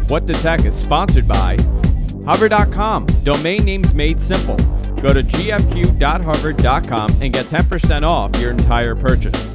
What the Tech is sponsored by Hover.com. Domain names made simple. Go to gfq.hover.com and get 10% off your entire purchase.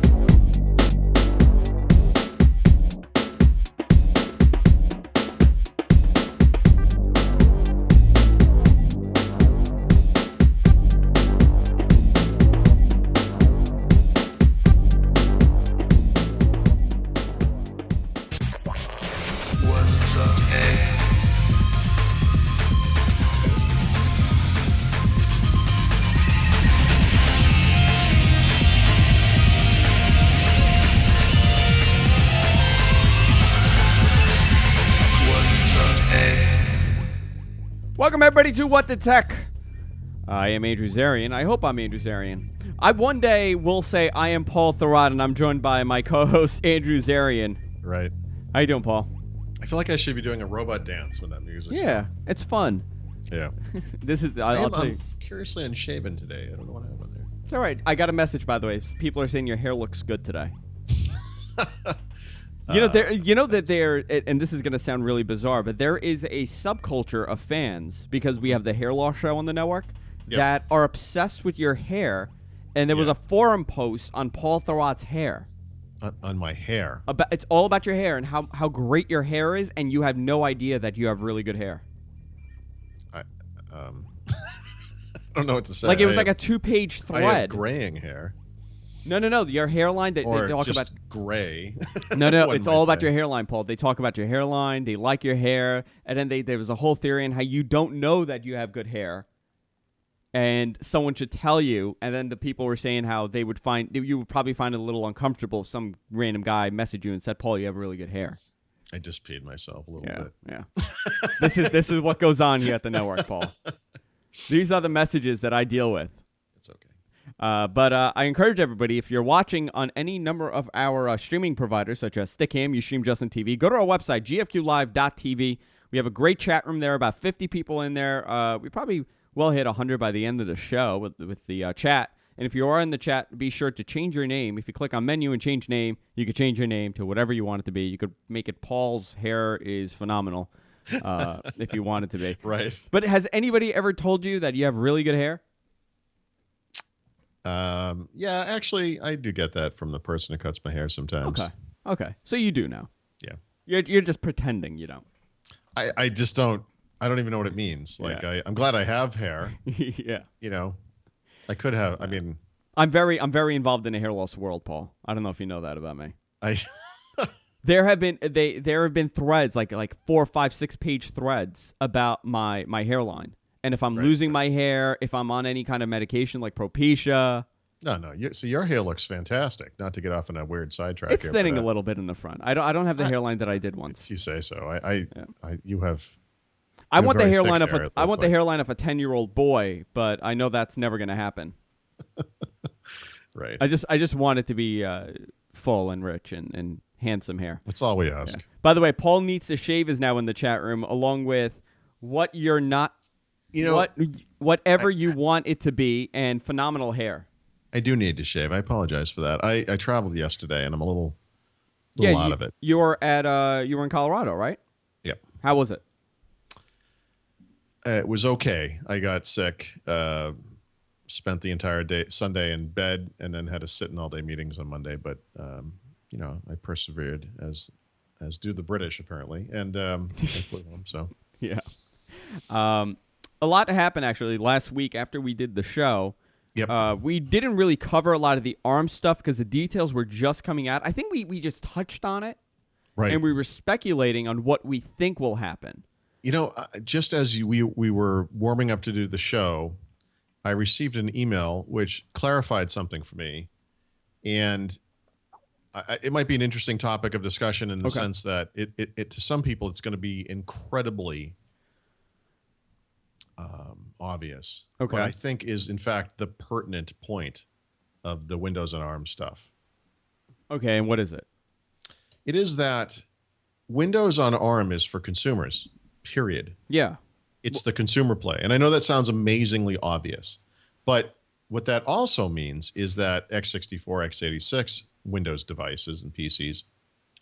Welcome everybody to What the Tech. I am Andrew Zarian. I hope I'm Andrew Zarian. I one day will say I am Paul Thurrott, and I'm joined by my co-host Andrew Zarian. Right. How you doing, Paul? I feel like I should be doing a robot dance when that music. Yeah, it's fun. Yeah. This is. I'm curiously unshaven today. I don't know what happened there. It's all right. I got a message, by the way. People are saying your hair looks good today. And this is going to sound really bizarre, but there is a subculture of fans, because we have the hair loss show on the network, that are obsessed with your hair. And there was a forum post on Paul Thurrott's hair. On my hair? It's all about your hair and how great your hair is, and you have no idea that you have really good hair. I don't know what to say. Like, it was like a 2-page thread. I have graying hair. No. Your hairline. They talk just about gray. No. It's all about your hairline, Paul. They talk about your hairline. They like your hair, and then there was a whole theory on how you don't know that you have good hair, and someone should tell you. And then the people were saying how you would probably find it a little uncomfortable if some random guy messaged you and said, "Paul, you have really good hair." I just peed myself a little bit. Yeah. This is what goes on here at the network, Paul. These are the messages that I deal with. It's okay. But I encourage everybody, if you're watching on any number of our streaming providers, such as Stickam, Ustream Justin TV, go to our website, gfqlive.tv. We have a great chat room there, about 50 people in there. We probably will hit 100 by the end of the show with the chat. And if you are in the chat, be sure to change your name. If you click on menu and change name, you could change your name to whatever you want it to be. You could make it Paul's hair is phenomenal if you want it to be. Right. But has anybody ever told you that you have really good hair? Yeah, actually, I do get that from the person who cuts my hair sometimes. Okay. So you do now. Yeah. You're just pretending you don't. I just don't. I don't even know what it means. Like, I'm glad I have hair. Yeah. You know, I could have. I mean, I'm very involved in the hair loss world, Paul. I don't know if you know that about me. There have been threads like 4, 5, 6-page threads about my hairline. And if I'm losing my hair, if I'm on any kind of medication like Propecia. No. So your hair looks fantastic. Not to get off on a weird sidetrack. It's thinning a little bit in the front. I don't have the hairline that I did once. If you say so. You have. I want the hairline of a 10-year-old boy, but I know that's never going to happen. Right. I just want it to be full and rich and handsome hair. That's all we ask. Yeah. By the way, Paul Needs to Shave is now in the chat room, along with what you're not. Whatever you want it to be, and phenomenal hair. I do need to shave. I apologize for that. I traveled yesterday, and I'm a little out of it. You were in Colorado, right? Yep. How was it? It was okay. I got sick. Spent the entire day Sunday in bed, and then had to sit in all-day meetings on Monday. But I persevered, as do the British apparently, and I flew home. So yeah. A lot happened, actually, last week after we did the show. Yep. We didn't really cover a lot of the ARM stuff because the details were just coming out. I think we just touched on it. Right. And we were speculating on what we think will happen. Just as we were warming up to do the show, I received an email which clarified something for me. And it might be an interesting topic of discussion in the sense that it to some people, it's going to be incredibly obvious. Okay. What I think is, in fact, the pertinent point of the Windows on ARM stuff. Okay, and what is it? It is that Windows on ARM is for consumers, period. Yeah. It's the consumer play. And I know that sounds amazingly obvious, but what that also means is that x64, x86 Windows devices and PCs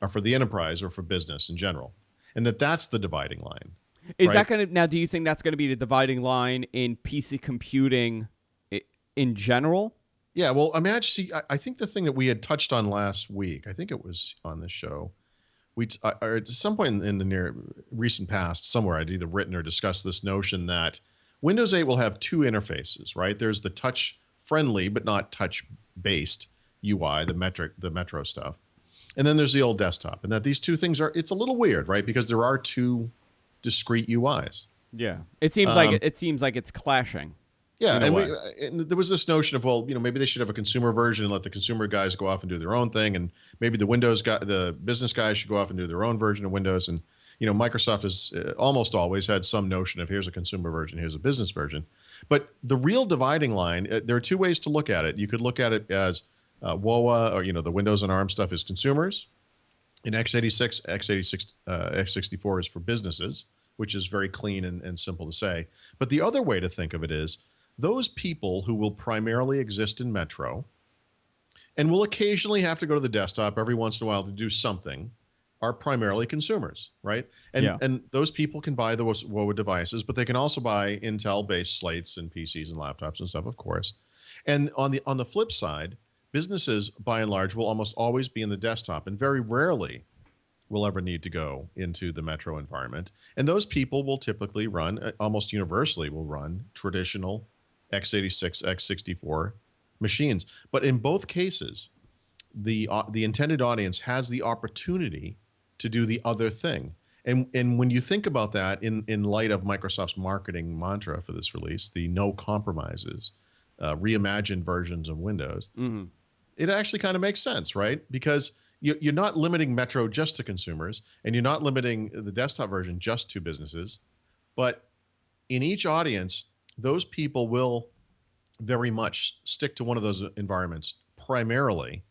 are for the enterprise or for business in general, and that's the dividing line. Is right? that going to now? Do you think that's going to be the dividing line in PC computing in general? Yeah, well, see, I think the thing that we had touched on last week, I think it was on this show, or at some point in the near recent past, somewhere I'd either written or discussed this notion that Windows 8 will have two interfaces, right? There's the touch-friendly but not touch-based UI, the Metro stuff, and then there's the old desktop, and that these two things it's a little weird, right? Because there are two discrete UIs. Yeah, it seems like it's clashing. Yeah, and there was this notion of, well, maybe they should have a consumer version and let the consumer guys go off and do their own thing, and maybe the business guys should go off and do their own version of Windows. And Microsoft has almost always had some notion of here's a consumer version, here's a business version. But the real dividing line, there are two ways to look at it. You could look at it as WOA, or the Windows and ARM stuff is consumers, and x86, x64 is for businesses, which is very clean and simple to say. But the other way to think of it is, those people who will primarily exist in Metro and will occasionally have to go to the desktop every once in a while to do something are primarily consumers, right? And those people can buy those WOA devices, but they can also buy Intel-based slates and PCs and laptops and stuff, of course. And on the flip side, businesses, by and large, will almost always be in the desktop and very rarely will ever need to go into the Metro environment. And those people will typically run, almost universally will run, traditional x86, x64 machines. But in both cases, the intended audience has the opportunity to do the other thing. And when you think about that in light of Microsoft's marketing mantra for this release, the no compromises, reimagined versions of Windows, it actually kind of makes sense, right? Because you're not limiting Metro just to consumers, and you're not limiting the desktop version just to businesses. But in each audience, those people will very much stick to one of those environments primarily,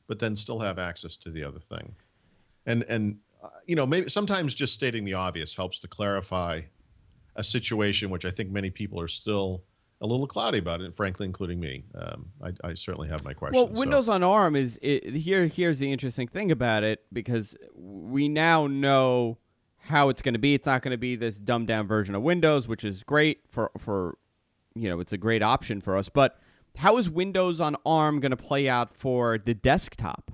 but then still have access to the other thing. And maybe sometimes just stating the obvious helps to clarify a situation which I think many people are still a little cloudy about it, frankly, including me. I certainly have my questions. Well, Windows on ARM here's the interesting thing about it, because we now know how it's going to be. It's not going to be this dumbed down version of Windows, which is great for it's a great option for us. But how is Windows on ARM going to play out for the desktop?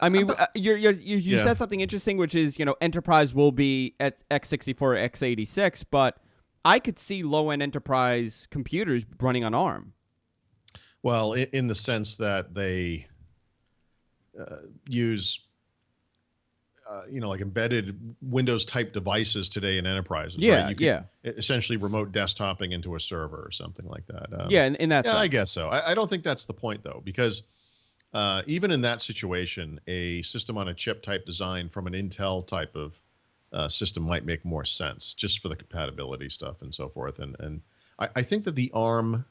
I mean, you said something interesting, which is, enterprise will be at x64 or x86, but I could see low-end enterprise computers running on ARM. Well, in the sense that they use, like embedded Windows-type devices today in enterprises. Yeah, right? You could essentially remote desktoping into a server or something like that. In that sense. I guess so. I don't think that's the point, though, because even in that situation, a system-on-a-chip type design from an Intel type of system might make more sense, just for the compatibility stuff and so forth. And I think that the ARM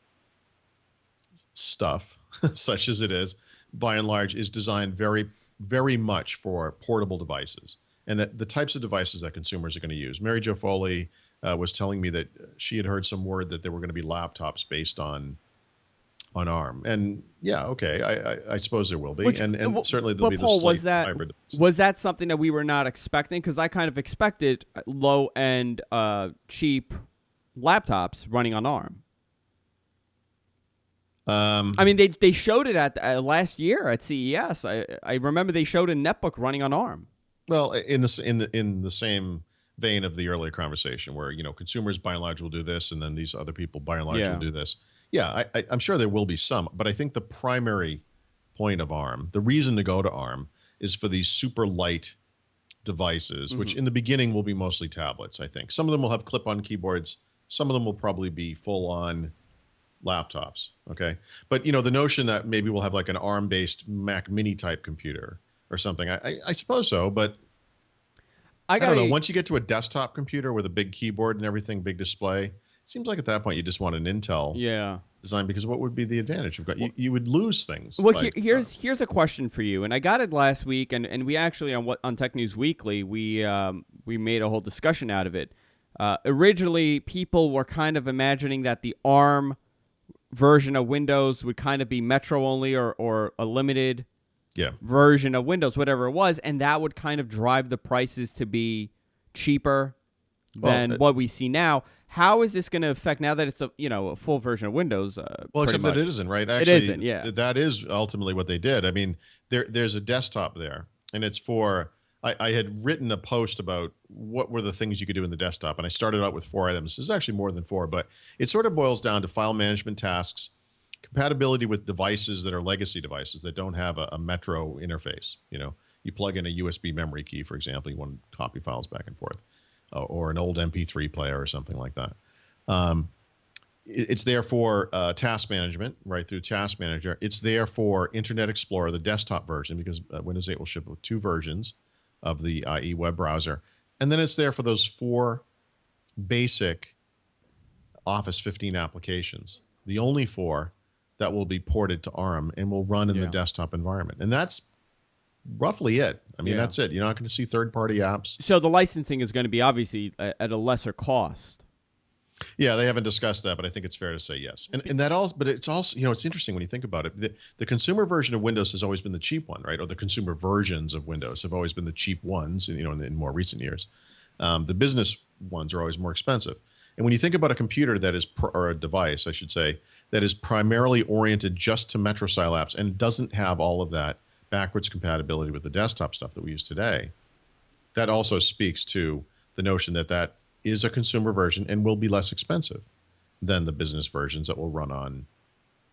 stuff, such as it is, by and large, is designed very, very much for portable devices, and that the types of devices that consumers are going to use. Mary Jo Foley was telling me that she had heard some word that there were going to be laptops based on ARM, and I suppose there will be, and certainly there'll be Paul, the hybrid devices. Was that something that we were not expecting? Because I kind of expected low end, cheap laptops running on ARM. I mean, they showed it at last year at CES. I remember they showed a netbook running on ARM. Well, in the same vein of the earlier conversation, where consumers by and large will do this, and then these other people by and large will do this. Yeah, I'm sure there will be some, but I think the primary point of ARM, the reason to go to ARM, is for these super light devices, which in the beginning will be mostly tablets. I think some of them will have clip-on keyboards. Some of them will probably be full-on laptops. Okay, but the notion that maybe we'll have like an ARM-based Mac Mini type computer or something, I suppose so. But I don't know. Once you get to a desktop computer with a big keyboard and everything, big display, it seems like at that point you just want an Intel design, because what would be the advantage? You would lose things. Well, here's a question for you, and I got it last week, and we actually on Tech News Weekly we made a whole discussion out of it. Originally, people were kind of imagining that the ARM version of Windows would kind of be Metro only or a limited Yeah. version of Windows, whatever it was, and that would kind of drive the prices to be cheaper than what we see now. How is this going to affect now that it's a full version of Windows? Well, except much. that it isn't, right? Actually, it isn't. Yeah, that is ultimately what they did. I mean, there's a desktop there, and it's for. I had written a post about what were the things you could do in the desktop, and I started out with 4 items. There's actually more than 4, but it sort of boils down to file management tasks, compatibility with devices that are legacy devices that don't have a Metro interface. You plug in a USB memory key, for example, you want to copy files back and forth, or an old MP3 player or something like that. It's there for task management, right through Task Manager. It's there for Internet Explorer, the desktop version, because Windows 8 will ship with 2 versions of the IE web browser. And then it's there for those 4 basic Office 15 applications, the only 4 that will be ported to ARM and will run in the desktop environment. And that's roughly it. I mean, that's it. You're not going to see third-party apps. So the licensing is going to be obviously at a lesser cost. Yeah, they haven't discussed that, but I think it's fair to say yes. And that also, but it's also, it's interesting when you think about it. The consumer version of Windows has always been the cheap one, right? Or the consumer versions of Windows have always been the cheap ones, in more recent years. The business ones are always more expensive. And when you think about a computer that is, or a device, I should say, that is primarily oriented just to Metro style apps and doesn't have all of that backwards compatibility with the desktop stuff that we use today, that also speaks to the notion that that is a consumer version and will be less expensive than the business versions that will run on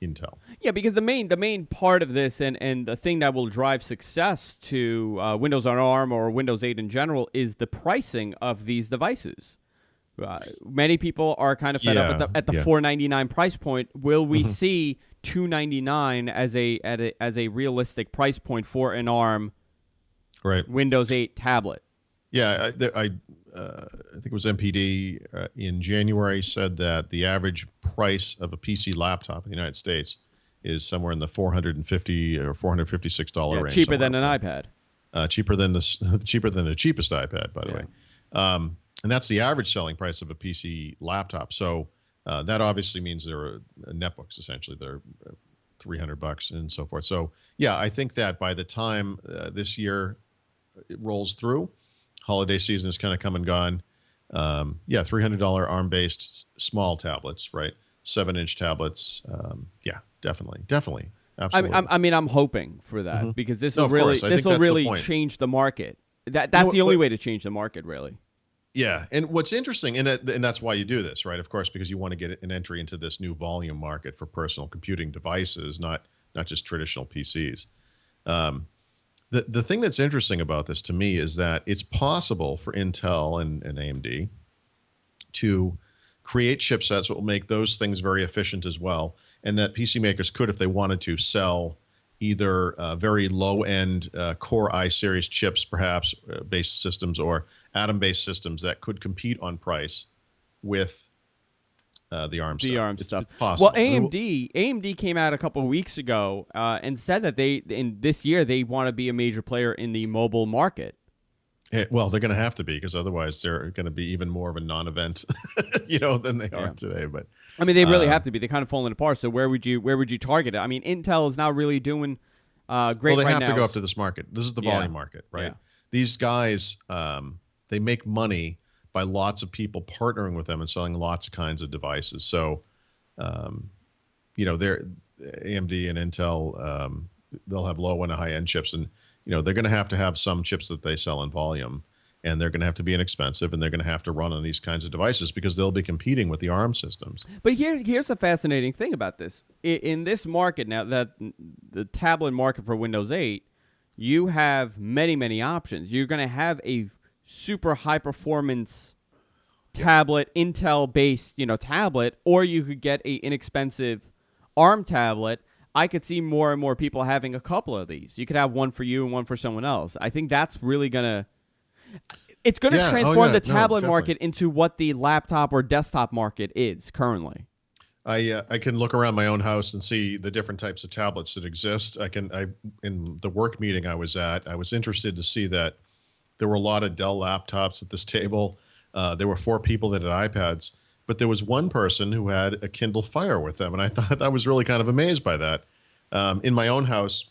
Intel. Yeah, because the main part of this and the thing that will drive success to Windows on ARM or Windows 8 in general is the pricing of these devices. Many people are kind of fed up at the $499 price point. Will we see $299 as a realistic price point for an ARM Windows 8 tablet? Yeah, I think it was MPD in January said that the average price of a PC laptop in the United States is somewhere in the $450 or $456 range. Cheaper than an iPad. Cheaper than the cheapest iPad, by the way. And that's the average selling price of a PC laptop. So that obviously means they're netbooks, essentially. They're $300 and so forth. So yeah, I think that by the time this year it rolls through, holiday season has kind of come and gone. $300 ARM-based small tablets, right? 7-inch tablets. Definitely. Absolutely. I'm hoping for that because this will really change the market. That's the only way to change the market, really. Yeah, and what's interesting, and that's why you do this, right? Of course, because you want to get an entry into this new volume market for personal computing devices, not just traditional PCs. The thing that's interesting about this to me is that it's possible for Intel and AMD to create chipsets that will make those things very efficient as well, and that PC makers could, if they wanted to, sell either very low-end Core i-series chips, perhaps based systems, or Atom-based systems that could compete on price with the ARM stuff. The ARM stuff. It's possible. Well, AMD came out a couple of weeks ago and said that in this year they want to be a major player in the mobile market. Well, they're going to have to be, because otherwise they're going to be even more of a non-event, than they are today. But I mean, they really have to be. They're kind of falling apart. So where would you target it? I mean, Intel is not really doing great right now. Well, they have to go up to this market. This is the volume market, right? Yeah. These guys, they make money by lots of people partnering with them and selling lots of kinds of devices. So, they're AMD and Intel, they'll have low and high-end chips, and they're going to have some chips that they sell in volume, and they're going to have to be inexpensive, and they're going to have to run on these kinds of devices because they'll be competing with the ARM systems. But here's a fascinating thing about this. In this market now, that the tablet market for Windows 8, you have many, many options. You're going to have a super high-performance tablet, Intel-based, tablet, or you could get a inexpensive ARM tablet. I could see more and more people having a couple of these. You could have one for you and one for someone else. I think that's really going to transform the tablet market into what the laptop or desktop market is currently. I can look around my own house and see the different types of tablets that exist. In the work meeting I was at, I was interested to see that there were a lot of Dell laptops at this table. There were 4 people that had iPads, but there was one person who had a Kindle Fire with them, and I thought I was really kind of amazed by that. In my own house,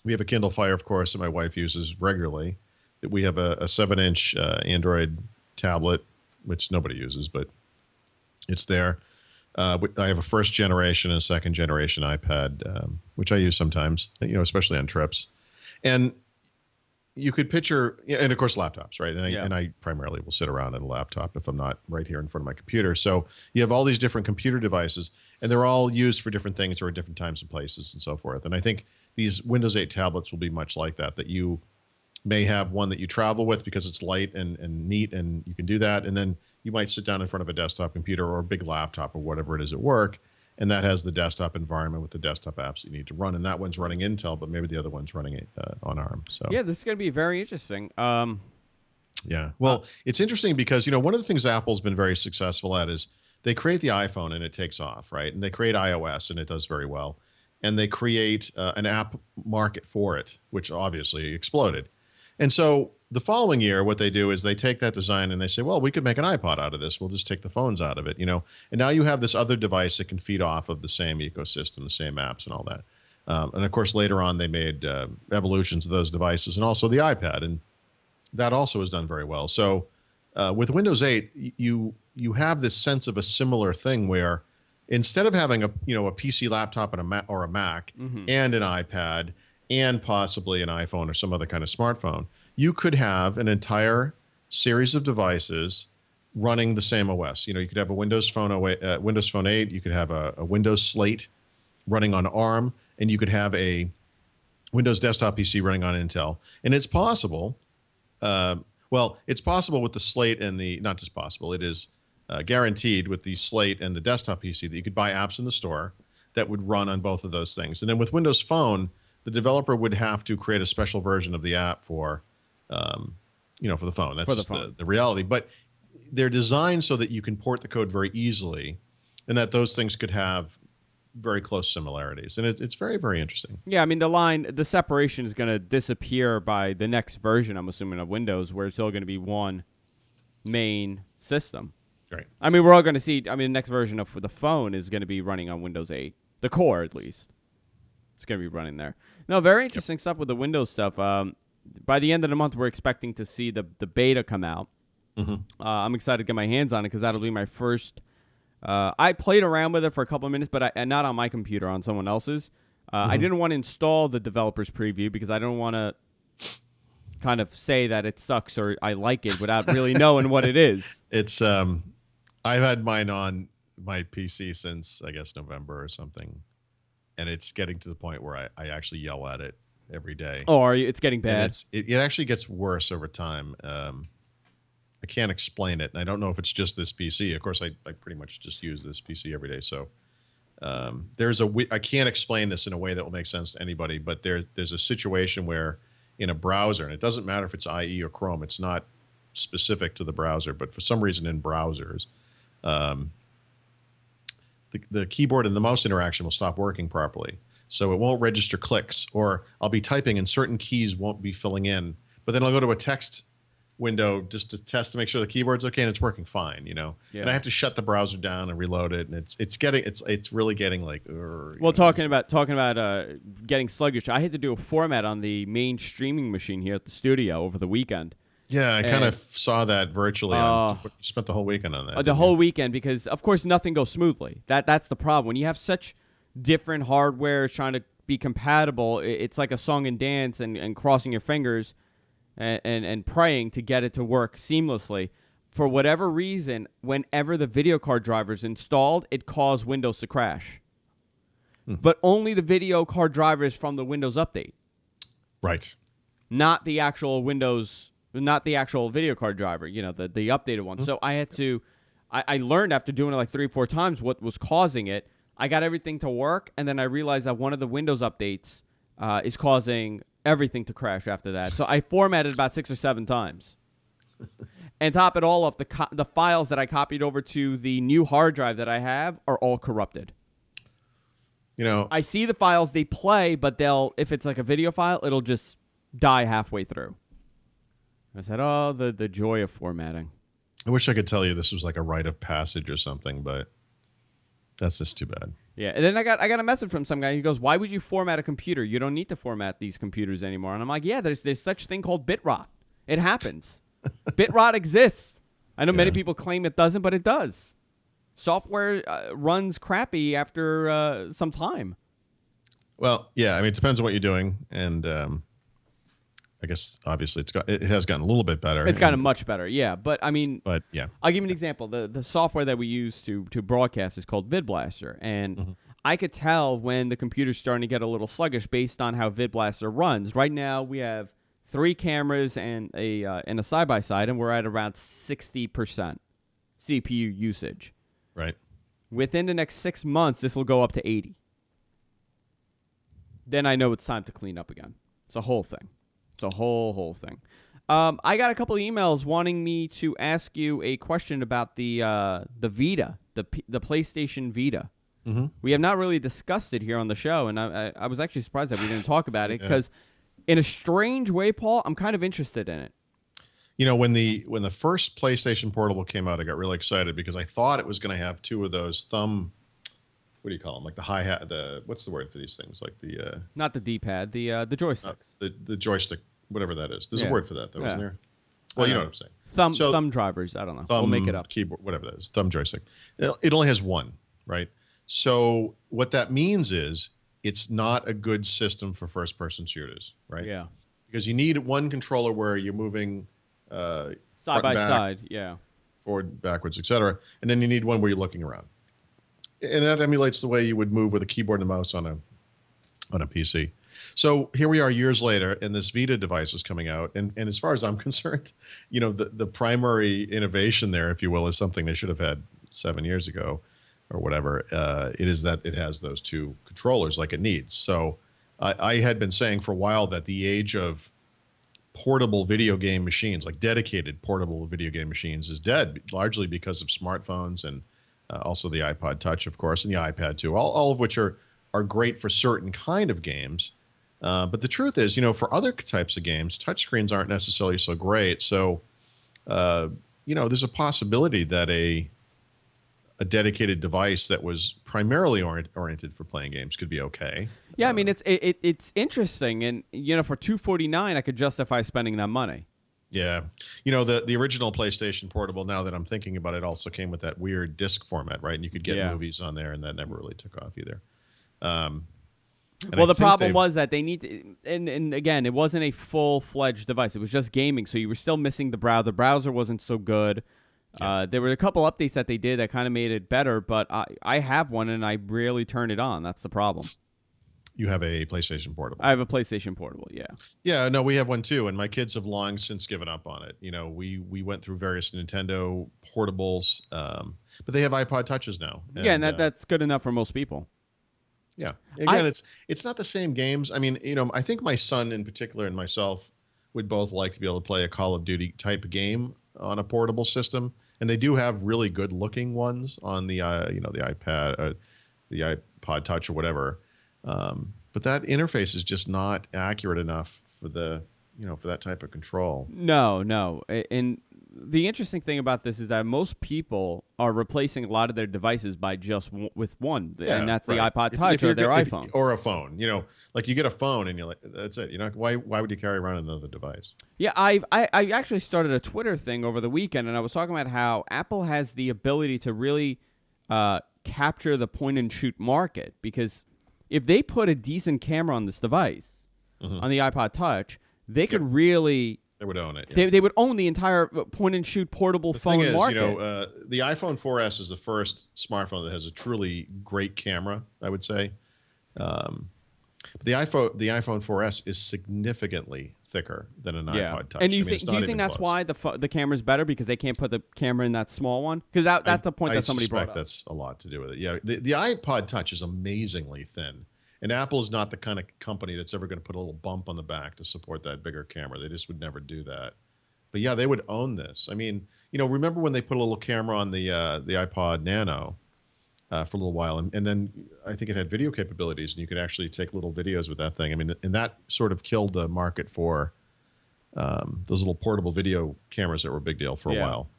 We have a Kindle Fire, of course, that my wife uses regularly. We have a 7-inch Android tablet, which nobody uses, but it's there. I have a first generation and a second generation iPad, which I use sometimes, especially on trips. And you could picture, and of course, laptops, right? And I primarily will sit around at a laptop if I'm not right here in front of my computer. So you have all these different computer devices, and they're all used for different things or at different times and places and so forth. And I think these Windows 8 tablets will be much like that you may have one that you travel with because it's light and neat, and you can do that. And then you might sit down in front of a desktop computer or a big laptop or whatever it is at work, and that has the desktop environment with the desktop apps that you need to run. And that one's running Intel, but maybe the other one's running on ARM. So yeah, this is going to be very interesting. Yeah. Well, it's interesting because, one of the things Apple's been very successful at is they create the iPhone and it takes off, right? And they create iOS and it does very well. And they create an app market for it, which obviously exploded. And so the following year, what they do is they take that design and they say, well, we could make an iPod out of this. We'll just take the phones out of it, And now you have this other device that can feed off of the same ecosystem, the same apps and all that. And of course, later on, they made evolutions of those devices and also the iPad. And that also has done very well. So with Windows 8, you have this sense of a similar thing where instead of having a PC laptop and a Mac and an iPad and possibly an iPhone or some other kind of smartphone, you could have an entire series of devices running the same OS. You could have a Windows Phone 8, you could have a Windows Slate running on ARM, and you could have a Windows desktop PC running on Intel. And it's possible, it's possible with the Slate and not just possible, it is guaranteed with the Slate and the desktop PC that you could buy apps in the store that would run on both of those things. And then with Windows Phone, the developer would have to create a special version of the app for the phone. That's just the reality. But they're designed so that you can port the code very easily, and that those things could have very close similarities. And it's very, very interesting. Yeah, I mean, the separation is going to disappear by the next version, I'm assuming, of Windows, where it's all going to be one main system. Right. I mean, we're all going to see, the next version of the phone is going to be running on Windows 8. The core, at least. It's going to be running there. No, very interesting stuff with the Windows stuff. By the end of the month, we're expecting to see the beta come out. Mm-hmm. I'm excited to get my hands on it because that'll be my first. I played around with it for a couple of minutes, but not on my computer, on someone else's. I didn't want to install the developer's preview because I don't want to kind of say that it sucks or I like it without really knowing what it is. It's I've had mine on my PC since, I guess, November or something. And it's getting to the point where I actually yell at it every day. Oh, it's getting bad? And it actually gets worse over time. I can't explain it. And I don't know if it's just this PC. Of course, I pretty much just use this PC every day. So I can't explain this in a way that will make sense to anybody, but there's a situation where in a browser, and it doesn't matter if it's IE or Chrome, it's not specific to the browser, but for some reason in browsers, the keyboard and the mouse interaction will stop working properly. So it won't register clicks, or I'll be typing and certain keys won't be filling in. But then I'll go to a text window just to test to make sure the keyboard's okay, and it's working fine, Yeah. And I have to shut the browser down and reload it, and it's really getting like. Well, talking about getting sluggish, I had to do a format on the main streaming machine here at the studio over the weekend. Yeah, I kind of saw that virtually. You spent the whole weekend on that. The whole weekend, because of course nothing goes smoothly. That's the problem. When you have such different hardware trying to be compatible, it's like a song and dance and crossing your fingers and praying to get it to work seamlessly. For whatever reason, whenever the video card driver is installed, it caused Windows to crash. But only the video card drivers from the Windows update. Right. Not the actual Windows. Not the actual video card driver, the updated one. So I had to, I learned after doing it like 3 or 4 times what was causing it. I got everything to work, and then I realized that one of the Windows updates is causing everything to crash after that. So I formatted about 6 or 7 times. And top it all off, the files that I copied over to the new hard drive that I have are all corrupted. I see the files, they play, but if it's like a video file, it'll just die halfway through. I said, oh, the joy of formatting. I wish I could tell you this was like a rite of passage or something, but that's just too bad. Yeah, and then I got a message from some guy. He goes, "Why would you format a computer? You don't need to format these computers anymore." And I'm like, "Yeah, there's such thing called bit rot. It happens. Bit rot exists. I know many people claim it doesn't, but it does. Software runs crappy after some time." Well, yeah, I mean, it depends on what you're doing, and I guess obviously it has gotten a little bit better. It's gotten much better, yeah. But I mean, yeah, I'll give you an example. The software that we use to broadcast is called VidBlaster, and I could tell when the computer's starting to get a little sluggish based on how VidBlaster runs. Right now, we have 3 cameras and a side by side, and we're at around 60% CPU usage. Right. Within the next 6 months, this will go up to 80. Then I know it's time to clean up again. It's a whole thing. It's a whole thing. I got a couple of emails wanting me to ask you a question about the Vita, the PlayStation Vita. Mm-hmm. We have not really discussed it here on the show, and I was actually surprised that we didn't talk about it because, in a strange way, Paul, I'm kind of interested in it. You know, when the first PlayStation Portable came out, I got really excited because I thought it was going to have 2 of those thumb. What do you call them? Like the hi-hat, what's the word for these things? Like the not the D-pad, the joysticks. The joystick, whatever that is. There's a word for that, though, isn't there? Well, you know what I'm saying. Thumb drivers. I don't know. We'll make it up. Keyboard, whatever that is. Thumb joystick. It only has 1, right? So what that means is it's not a good system for first-person shooters, right? Yeah. Because you need one controller where you're moving side by side, forward, backwards, etc., and then you need one where you're looking around. And that emulates the way you would move with a keyboard and a mouse on a PC. So here we are years later, and this Vita device is coming out. And as far as I'm concerned, you know, the primary innovation there, if you will, is something they should have had 7 years ago or whatever. It is that it has those 2 controllers like it needs. So I had been saying for a while that the age of portable video game machines, like dedicated portable video game machines, is dead, largely because of smartphones and also the iPod Touch, of course, and the iPad too, all of which are great for certain kind of games. But the truth is, you know, for other types of games, touchscreens aren't necessarily so great. So, you know, there's a possibility that a dedicated device that was primarily oriented for playing games could be okay. Yeah, I mean, it's interesting, and you know, for $249, I could justify spending that money. Yeah. You know, the original PlayStation Portable, now that I'm thinking about it, also came with that weird disc format, right? And you could get movies on there, and that never really took off either. Well, the problem was that they need to, and again, it wasn't a full-fledged device. It was just gaming, so you were still missing the browser. The browser wasn't so good. Yeah. There were a couple updates that they did that kind of made it better, but I have one, and I rarely turn it on. That's the problem. You have a PlayStation Portable. I have a PlayStation Portable, yeah. Yeah, no, we have one too, and my kids have long since given up on it. You know, we went through various Nintendo portables, but they have iPod Touches now. And that's good enough for most people. Yeah. Again, it's not the same games. I mean, you know, I think my son in particular and myself would both like to be able to play a Call of Duty type game on a portable system, and they do have really good looking ones on the you know, the iPad, the iPod Touch or whatever. But that interface is just not accurate enough for for that type of control. No. And the interesting thing about this is that most people are replacing a lot of their devices by just with one, and that's the iPod Touch or their iPhone. Or a phone. You know, like you get a phone and you're like, that's it. You know, why would you carry around another device? Yeah, I actually started a Twitter thing over the weekend, and I was talking about how Apple has the ability to really capture the point-and-shoot market, because if they put a decent camera on this device, on the iPod Touch, they could really... They would own it. Yeah. They would own the entire point-and-shoot portable phone market. The thing is, you know, the iPhone 4S is the first smartphone that has a truly great camera, I would say. But the iPhone 4S is significantly thicker than an iPod Touch. And do you think that's why the camera's better, because they can't put the camera in that small one? Because that's a point that somebody brought up. I suspect that's a lot to do with it. Yeah, the iPod Touch is amazingly thin. And Apple is not the kind of company that's ever going to put a little bump on the back to support that bigger camera. They just would never do that. But yeah, they would own this. I mean, you know, remember when they put a little camera on the iPod Nano for a little while, and then I think it had video capabilities, and you could actually take little videos with that thing. I mean, and that sort of killed the market for those little portable video cameras that were a big deal for a while.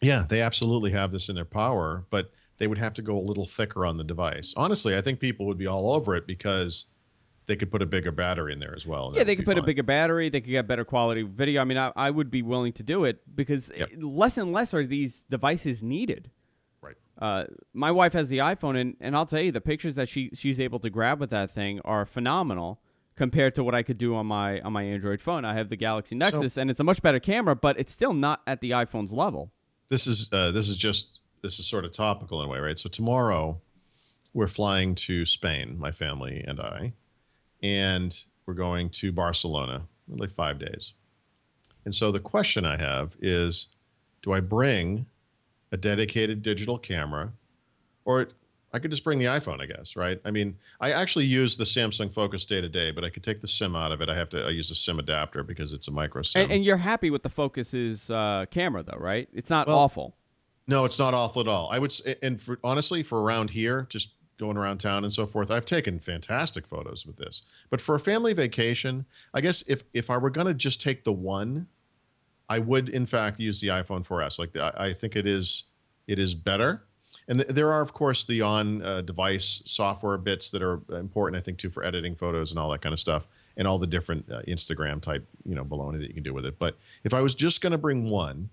Yeah, they absolutely have this in their power, but they would have to go a little thicker on the device. Honestly, I think people would be all over it because they could put a bigger battery in there as well, and Yeah, that they would could be put a fine. bigger battery. They could get better quality video. I mean, I would be willing to do it because Yep. less and less are these devices needed. Right. My wife has the iPhone, and I'll tell you, the pictures that she's able to grab with that thing are phenomenal compared to what I could do on my Android phone. I have the Galaxy So Nexus, and it's a much better camera, but it's still not at the iPhone's level. this is sort of topical in a way, right? So tomorrow we're flying to Spain, my family and I, and we're going to Barcelona, like 5 days. And so the question I have is, do I bring a dedicated digital camera, or I could just bring the iPhone, I guess, right? I mean, I actually use the Samsung Focus day to day, but I could take the SIM out of it. I use a SIM adapter because it's a micro SIM. And you're happy with the Focus's camera, though, right? It's not Well, awful. no, it's not awful at all. I would, and honestly, for around here, just going around town and so forth, I've taken fantastic photos with this. But for a family vacation, I guess if I were going to just take the one, I would in fact use the iPhone 4S. I think it is better. And there are, of course, the on-device software bits that are important, I think, too, for editing photos and all that kind of stuff, and all the different Instagram type, baloney that you can do with it. But if I was just going to bring one,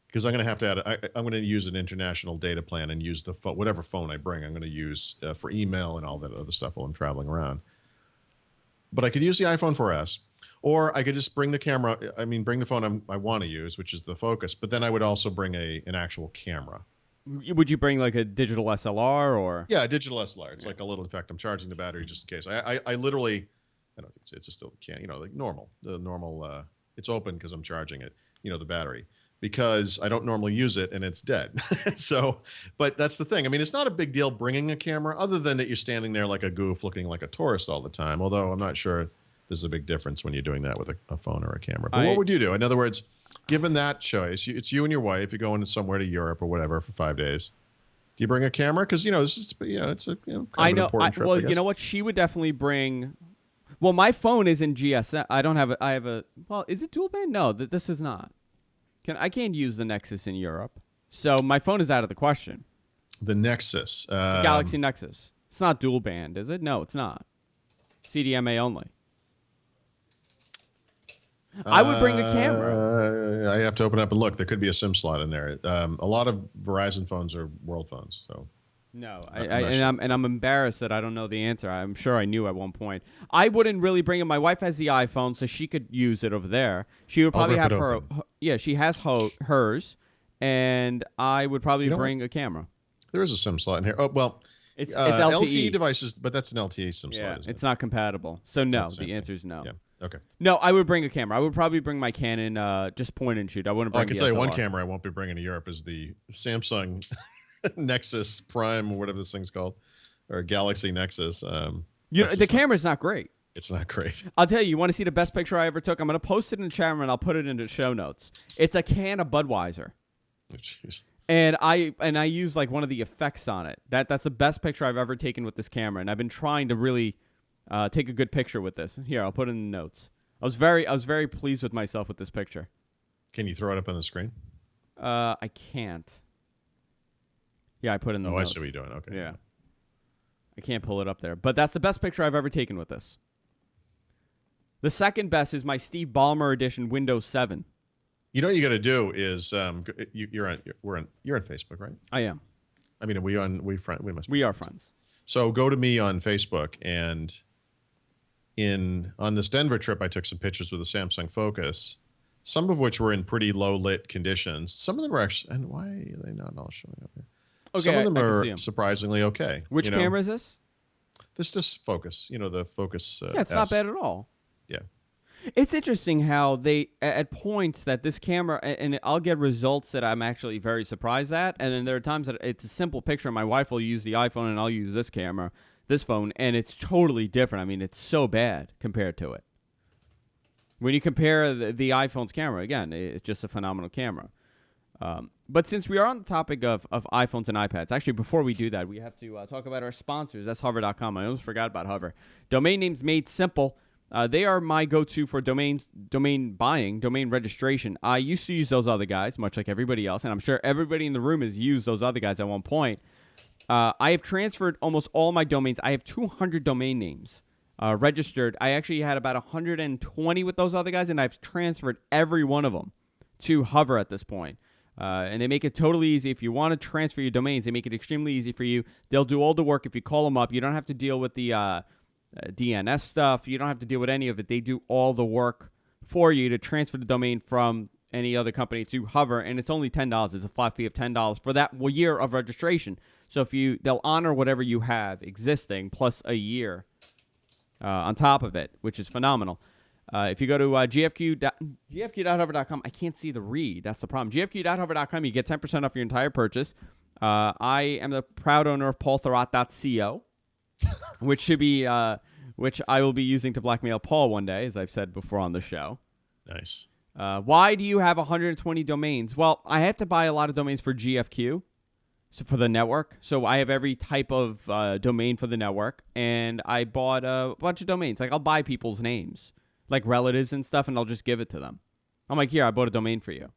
because I'm going to have to I'm going to use an international data plan and use the whatever phone I bring, I'm going to use for email and all that other stuff while I'm traveling around. But I could use the iPhone 4S, or I could just bring the camera. I mean, bring the phone I want to use, which is the Focus. But then I would also bring an actual camera. Would you bring like a digital SLR or? Yeah, a digital SLR. It's like a little. In fact, I'm charging the battery just in case. I literally, I don't think it's just still can. Like normal. The normal. It's open because I'm charging it. The battery, because I don't normally use it and it's dead. So, but that's the thing. I mean, it's not a big deal bringing a camera, other than that you're standing there like a goof, looking like a tourist all the time. Although I'm not sure there's a big difference when you're doing that with a phone or a camera. But what would you do? In other words, given that choice, it's you and your wife. You're going somewhere to Europe or whatever for 5 days. Do you bring a camera? Because this is it's a kind of an important trip. Well, I guess. you know what? She would definitely bring. Well, my phone is in GSM. I don't have. I have a. Well, is it dual band? No, this is not. I can't use the Nexus in Europe, so my phone is out of the question. The Nexus, The Galaxy Nexus. It's not dual band, is it? No, it's not. CDMA only. I would bring a camera. I have to open up and look. There could be a SIM slot in there. A lot of Verizon phones are world phones, so. No, I'm embarrassed that I don't know the answer. I'm sure I knew at one point. I wouldn't really bring it. My wife has the iPhone, so she could use it over there. She would probably have her. Yeah, she has hers, and I would probably bring a camera. There is a SIM slot in here. Oh well, it's LTE. LTE devices, but that's an LTE SIM slot. Isn't it's not compatible. So no, the answer is no. Yeah. Okay. No, I would bring a camera. I would probably bring my Canon, just point and shoot. I wouldn't bring. I can tell you one camera I won't be bringing to Europe is the Samsung Nexus Prime, or whatever this thing's called, or Galaxy Nexus. The camera's not great. It's not great. I'll tell you. You want to see the best picture I ever took? I'm going to post it in the chat room and I'll put it in the show notes. It's a can of Budweiser. Oh, jeez. And I use like one of the effects on it. That's the best picture I've ever taken with this camera, and I've been trying to really take a good picture with this. Here, I'll put it in the notes. I was very pleased with myself with this picture. Can you throw it up on the screen? I can't. Yeah, I put it in the notes. I see what you're doing. Okay. Yeah. I can't pull it up there. But that's the best picture I've ever taken with this. The second best is my Steve Ballmer edition Windows 7. You know what you got to do is you're on Facebook, right? I am. I mean, we must be. We are friends. So go to me on Facebook, and on this Denver trip, I took some pictures with a Samsung Focus, some of which were in pretty low lit conditions. Some of them were actually, and why are they not all showing up here? Okay, some of them are surprisingly okay. Which camera is this? This just Focus. The Focus. Yeah, it's not bad at all. Yeah. It's interesting how they, at points that this camera, and I'll get results that I'm actually very surprised at, and then there are times that it's a simple picture, and my wife will use the iPhone, and I'll use this phone, and it's totally different. I mean, it's so bad compared to it. When you compare the iPhone's camera, again, it's just a phenomenal camera. But since we are on the topic of iPhones and iPads, actually, before we do that, we have to talk about our sponsors. That's Hover.com. I almost forgot about Hover. Domain names made simple. They are my go-to for domain buying, domain registration. I used to use those other guys, much like everybody else, and I'm sure everybody in the room has used those other guys at one point. I have transferred almost all my domains. I have 200 domain names registered. I actually had about 120 with those other guys, and I've transferred every one of them to Hover at this point. And they make it totally easy. If you want to transfer your domains, they make it extremely easy for you. They'll do all the work. If you call them up, you don't have to deal with the DNS stuff. You don't have to deal with any of it. They do all the work for you to transfer the domain from any other company to Hover, and it's only $10. It's a flat fee of $10 for that year of registration. So they'll honor whatever you have existing plus a year on top of it, which is phenomenal. If you go to gfq.hover.com, I can't see the read. That's the problem. gfq.hover.com, you get 10% off your entire purchase. I am the proud owner of paulthurrott.co, which should be which I will be using to blackmail Paul one day, as I've said before on the show. Nice. Why do you have 120 domains? Well, I have to buy a lot of domains for GFQ, so for the network. So I have every type of domain for the network, and I bought a bunch of domains. Like, I'll buy people's names, like relatives and stuff, and I'll just give it to them. I'm like, here, I bought a domain for you.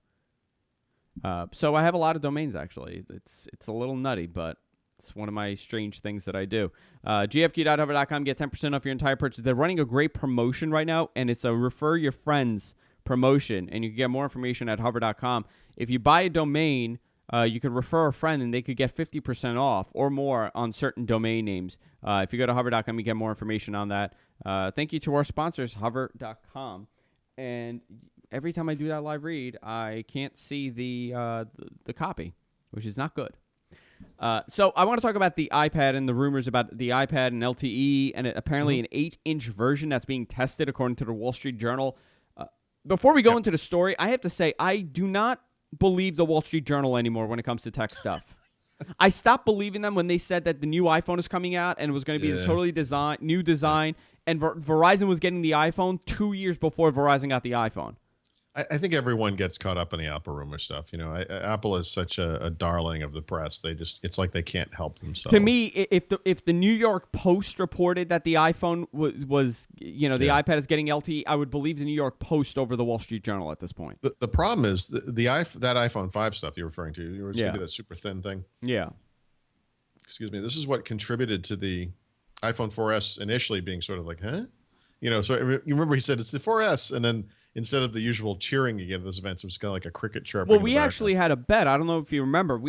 So I have a lot of domains, actually. It's a little nutty, but it's one of my strange things that I do. gfq.hover.com, get 10% off your entire purchase. They're running a great promotion right now, and it's a refer your friends promotion, and you can get more information at hover.com. If you buy a domain, you could refer a friend, and they could get 50% off or more on certain domain names. If you go to hover.com, you get more information on that. Thank you to our sponsors, hover.com. And every time I do that live read, I can't see the copy, which is not good. So I want to talk about the iPad and the rumors about the iPad and LTE and apparently an 8-inch version that's being tested according to the Wall Street Journal. Before we go into the story, I have to say I do not believe the Wall Street Journal anymore when it comes to tech stuff. I stopped believing them when they said that the new iPhone is coming out and it was going to be a totally new design, and Verizon was getting the iPhone 2 years before Verizon got the iPhone. I think everyone gets caught up in the Apple rumor stuff. You know, Apple is such a darling of the press. It's like they can't help themselves. To me, if the New York Post reported that the iPhone was the iPad is getting LTE, I would believe the New York Post over the Wall Street Journal at this point. The problem is that iPhone 5 stuff you're referring to. You're going to be that super thin thing. Yeah. Excuse me. This is what contributed to the iPhone 4S initially being sort of like, huh? You know, so you remember he said it's the 4S, and then instead of the usual cheering again at those events, it was kind of like a cricket chirping. Well, we actually had a bet. I don't know if you remember.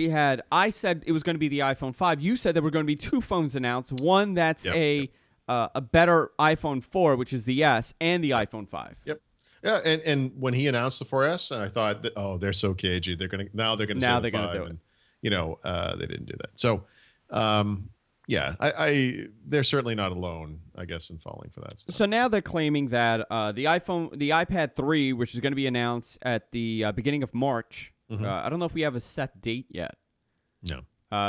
I said it was going to be the iPhone 5. You said there were going to be two phones announced. One that's a better iPhone 4, which is the S, and the iPhone 5. Yep. Yeah, and when he announced the 4S, I thought that, they're so cagey. They're going to say the 5. Do it. And, they didn't do that. So, they're certainly not alone, I guess, in falling for that stuff. So now they're claiming that the iPad 3, which is going to be announced at the beginning of March. I don't know if we have a set date yet. No.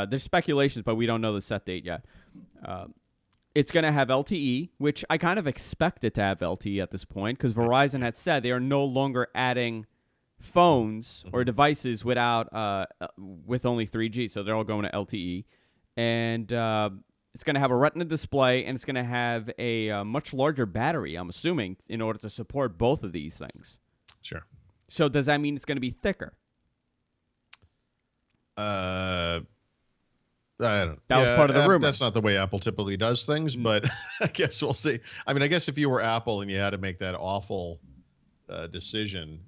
There's speculations, but we don't know the set date yet. It's going to have LTE, which I kind of expect it to have LTE at this point, because Verizon had said they are no longer adding phones or devices with only 3G, so they're all going to LTE. And it's going to have a Retina display, and it's going to have a much larger battery, I'm assuming, in order to support both of these things. Sure. So does that mean it's going to be thicker? I don't. That was part of the rumor. That's not the way Apple typically does things, but I guess we'll see. I mean, I guess if you were Apple and you had to make that awful decision,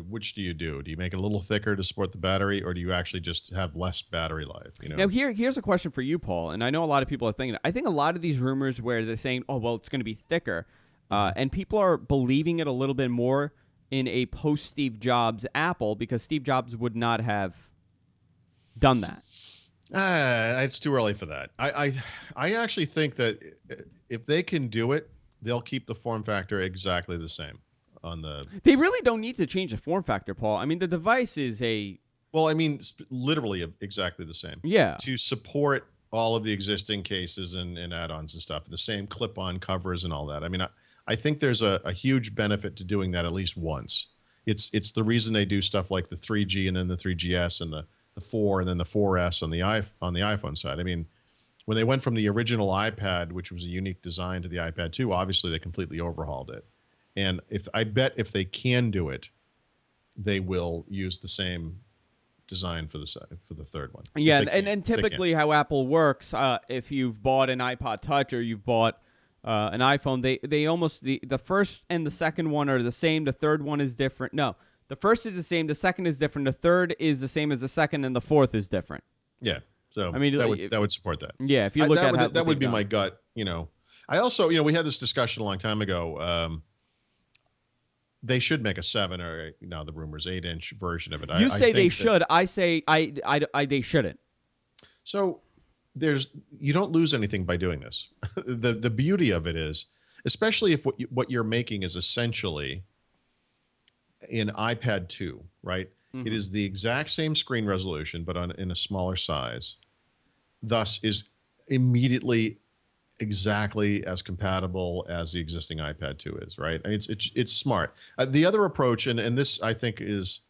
which do you do? Do you make it a little thicker to support the battery, or do you actually just have less battery life? Now, here's a question for you, Paul, and I know a lot of people are thinking. I think a lot of these rumors where they're saying, "Oh, well, it's going to be thicker," and people are believing it a little bit more in a post Steve Jobs Apple, because Steve Jobs would not have done that. It's too early for that. I actually think that if they can do it, they'll keep the form factor exactly the same. They really don't need to change the form factor, Paul. I mean, the device is literally exactly the same. Yeah. To support all of the existing cases and add-ons and stuff, the same clip-on covers and all that. I mean, I think there's a huge benefit to doing that at least once. It's the reason they do stuff like the 3G and then the 3GS and the 4 and then the 4S on the iPhone side. I mean, when they went from the original iPad, which was a unique design, to the iPad 2, obviously they completely overhauled it. And I bet if they can do it, they will use the same design for the third one. Yeah, and typically how Apple works, if you've bought an iPod Touch or you've bought an iPhone, they almost the first and the second one are the same. The third one is different. No, the first is the same. The second is different. The third is the same as the second, and the fourth is different. Yeah. So I mean, that would support that. Yeah, if you look at that would be my gut. I also we had this discussion a long time ago. They should make a 7 or now the rumors 8-inch version of it. You say they should. I say they shouldn't. So you don't lose anything by doing this. The beauty of it is, especially if what you're making is essentially an iPad 2, right? Mm-hmm. It is the exact same screen resolution, but in a smaller size. Thus, is immediately exactly as compatible as the existing iPad 2 is, right? I mean, it's smart. The other approach, and this I think is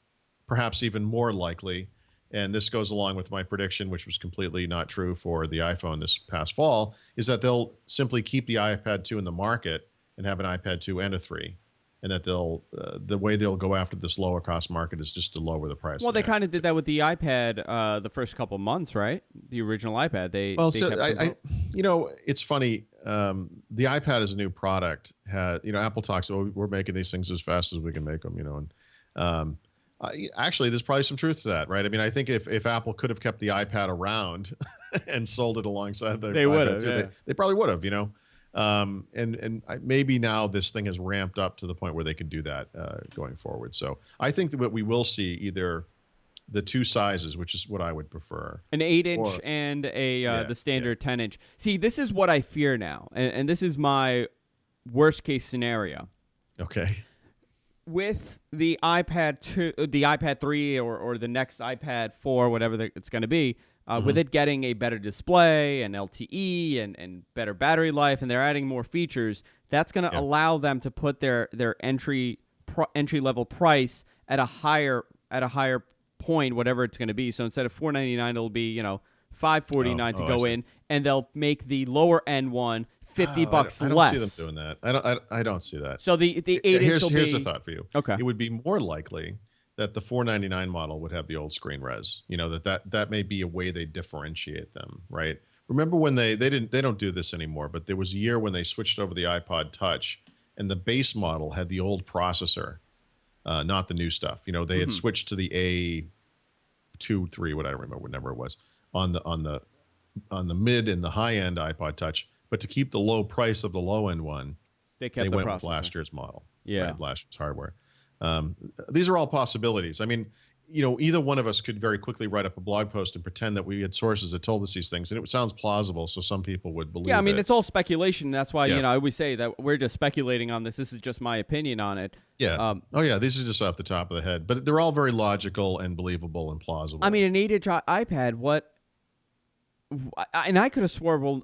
perhaps even more likely, and this goes along with my prediction, which was completely not true for the iPhone this past fall, is that they'll simply keep the iPad 2 in the market and have an iPad 2 and a 3. And that the way they'll go after this lower cost market is just to lower the price. Well, they kind of did that with the iPad the first couple months, right? The original iPad. It's funny. The iPad is a new product. Apple talks, we're making these things as fast as we can make them. And actually, there's probably some truth to that, right? I mean, I think if Apple could have kept the iPad around and sold it alongside the iPad 2, yeah. They probably would have. And maybe now this thing has ramped up to the point where they can do that going forward. So I think that what we will see either the two sizes, which is what I would prefer, an 8-inch and the standard 10-inch. See, this is what I fear now, and this is my worst case scenario. Okay. With the iPad 2, the iPad 3, or the next iPad 4, whatever it's going to be. With it getting a better display and LTE and better battery life, and they're adding more features, that's going to allow them to put their entry level price at a higher point, whatever it's going to be. So instead of $499, it'll be $549 to go in, and they'll make the lower end one $50 less. I don't see them doing that. I don't see that. So the 8-inch here's a thought for you. Okay, it would be more likely that the $499 model would have the old screen res. That may be a way they differentiate them, right? Remember when they don't do this anymore, but there was a year when they switched over the iPod Touch, and the base model had the old processor, not the new stuff. They had switched to the A2, 3, what I remember, whatever it was, on the mid and the high end iPod Touch, but to keep the low price of the low end one, they went with last year's model. Yeah, right? Last year's hardware. These are all possibilities. I mean, either one of us could very quickly write up a blog post and pretend that we had sources that told us these things, and it sounds plausible, so some people would believe it. Yeah, I mean, it's all speculation. That's why, I always say that we're just speculating on this. This is just my opinion on it. Yeah. These are just off the top of the head, but they're all very logical and believable and plausible. I mean, an 8-inch iPad, and I could have swore,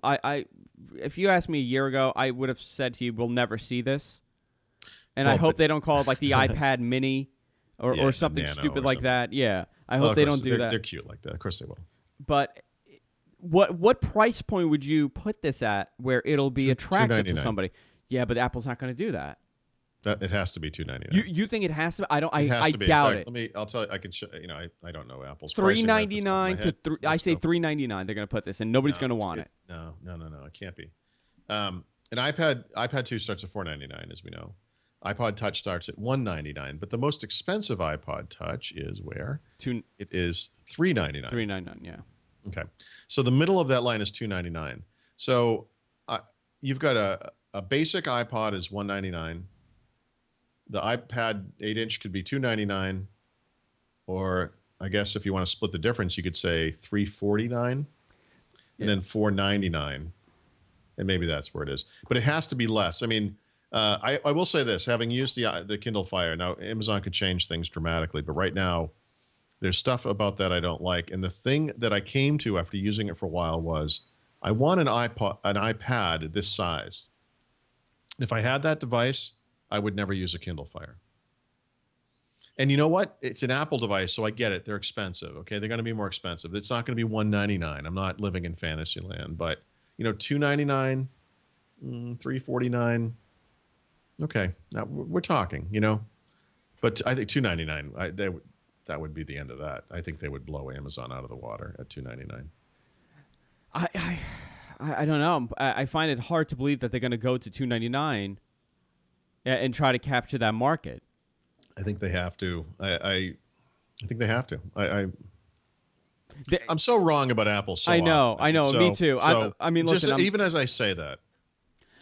if you asked me a year ago, I would have said to you, we'll never see this. And I hope they don't call it like the iPad Mini or something stupid like that. Yeah, I hope they don't do that. They're cute like that. Of course they will. But what price point would you put this at where it'll be attractive to somebody? Yeah, but Apple's not going to do that. It has to be $299. You think it has to? I don't. I doubt it. I'll tell you. I can. I don't know Apple's $399 to I say $399. They're going to put this, and nobody's going to want it. No. It can't be. An iPad 2 starts at $499, as we know. iPod Touch starts at $199, but the most expensive iPod Touch is where? It is $399. $399, yeah. Okay, so the middle of that line is $299. So you've got a basic iPod is $199. The iPad 8-inch could be $299, or I guess if you want to split the difference, you could say $349, and then $499, and maybe that's where it is. But it has to be less. I mean. I will say this, having used the Kindle Fire, now Amazon could change things dramatically, but right now there's stuff about that I don't like. And the thing that I came to after using it for a while was I want an iPad this size. If I had that device, I would never use a Kindle Fire. And you know what? It's an Apple device, so I get it. They're expensive. Okay, they're going to be more expensive. It's not going to be $199. I'm not living in fantasy land, but $299, $349. Okay, now we're talking, but I think 299. That would be the end of that. I think they would blow Amazon out of the water at 299. I I, I don't know. I find it hard to believe that they're going to go to 299 and try to capture that market. I think they have to. I think they have to. I'm so wrong about Apple. So I know, often. I know. Me too. I mean, listen. Even as I say that,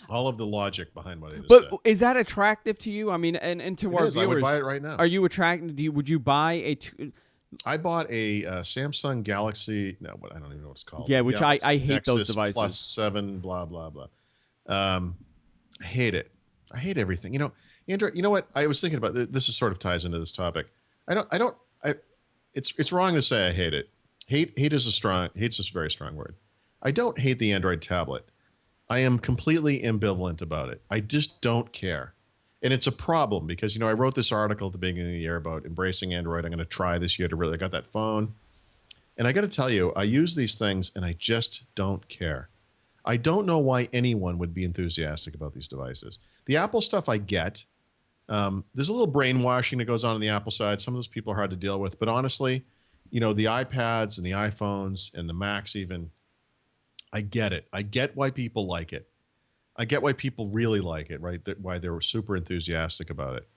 all of the logic behind what I just But said. is that attractive to you? I mean, and to our viewers, I would buy it right now. Are you attracted? Would you buy a? I bought a Samsung Galaxy. No, I don't even know what it's called. Yeah, which I hate Nexus those devices. Plus 7, blah blah blah. I hate it. I hate everything. Android. You know what? I was thinking about this. Is sort of ties into this topic. It's wrong to say I hate it. Hate's a very strong word. I don't hate the Android tablet. I am completely ambivalent about it. I just don't care. And it's a problem because, I wrote this article at the beginning of the year about embracing Android. I'm going to try this year to really, I got that phone. And I got to tell you, I use these things and I just don't care. I don't know why anyone would be enthusiastic about these devices. The Apple stuff I get. There's a little brainwashing that goes on the Apple side. Some of those people are hard to deal with. But honestly, the iPads and the iPhones and the Macs even, I get it. I get why people like it. I get why people really like it, right? Why they were super enthusiastic about it.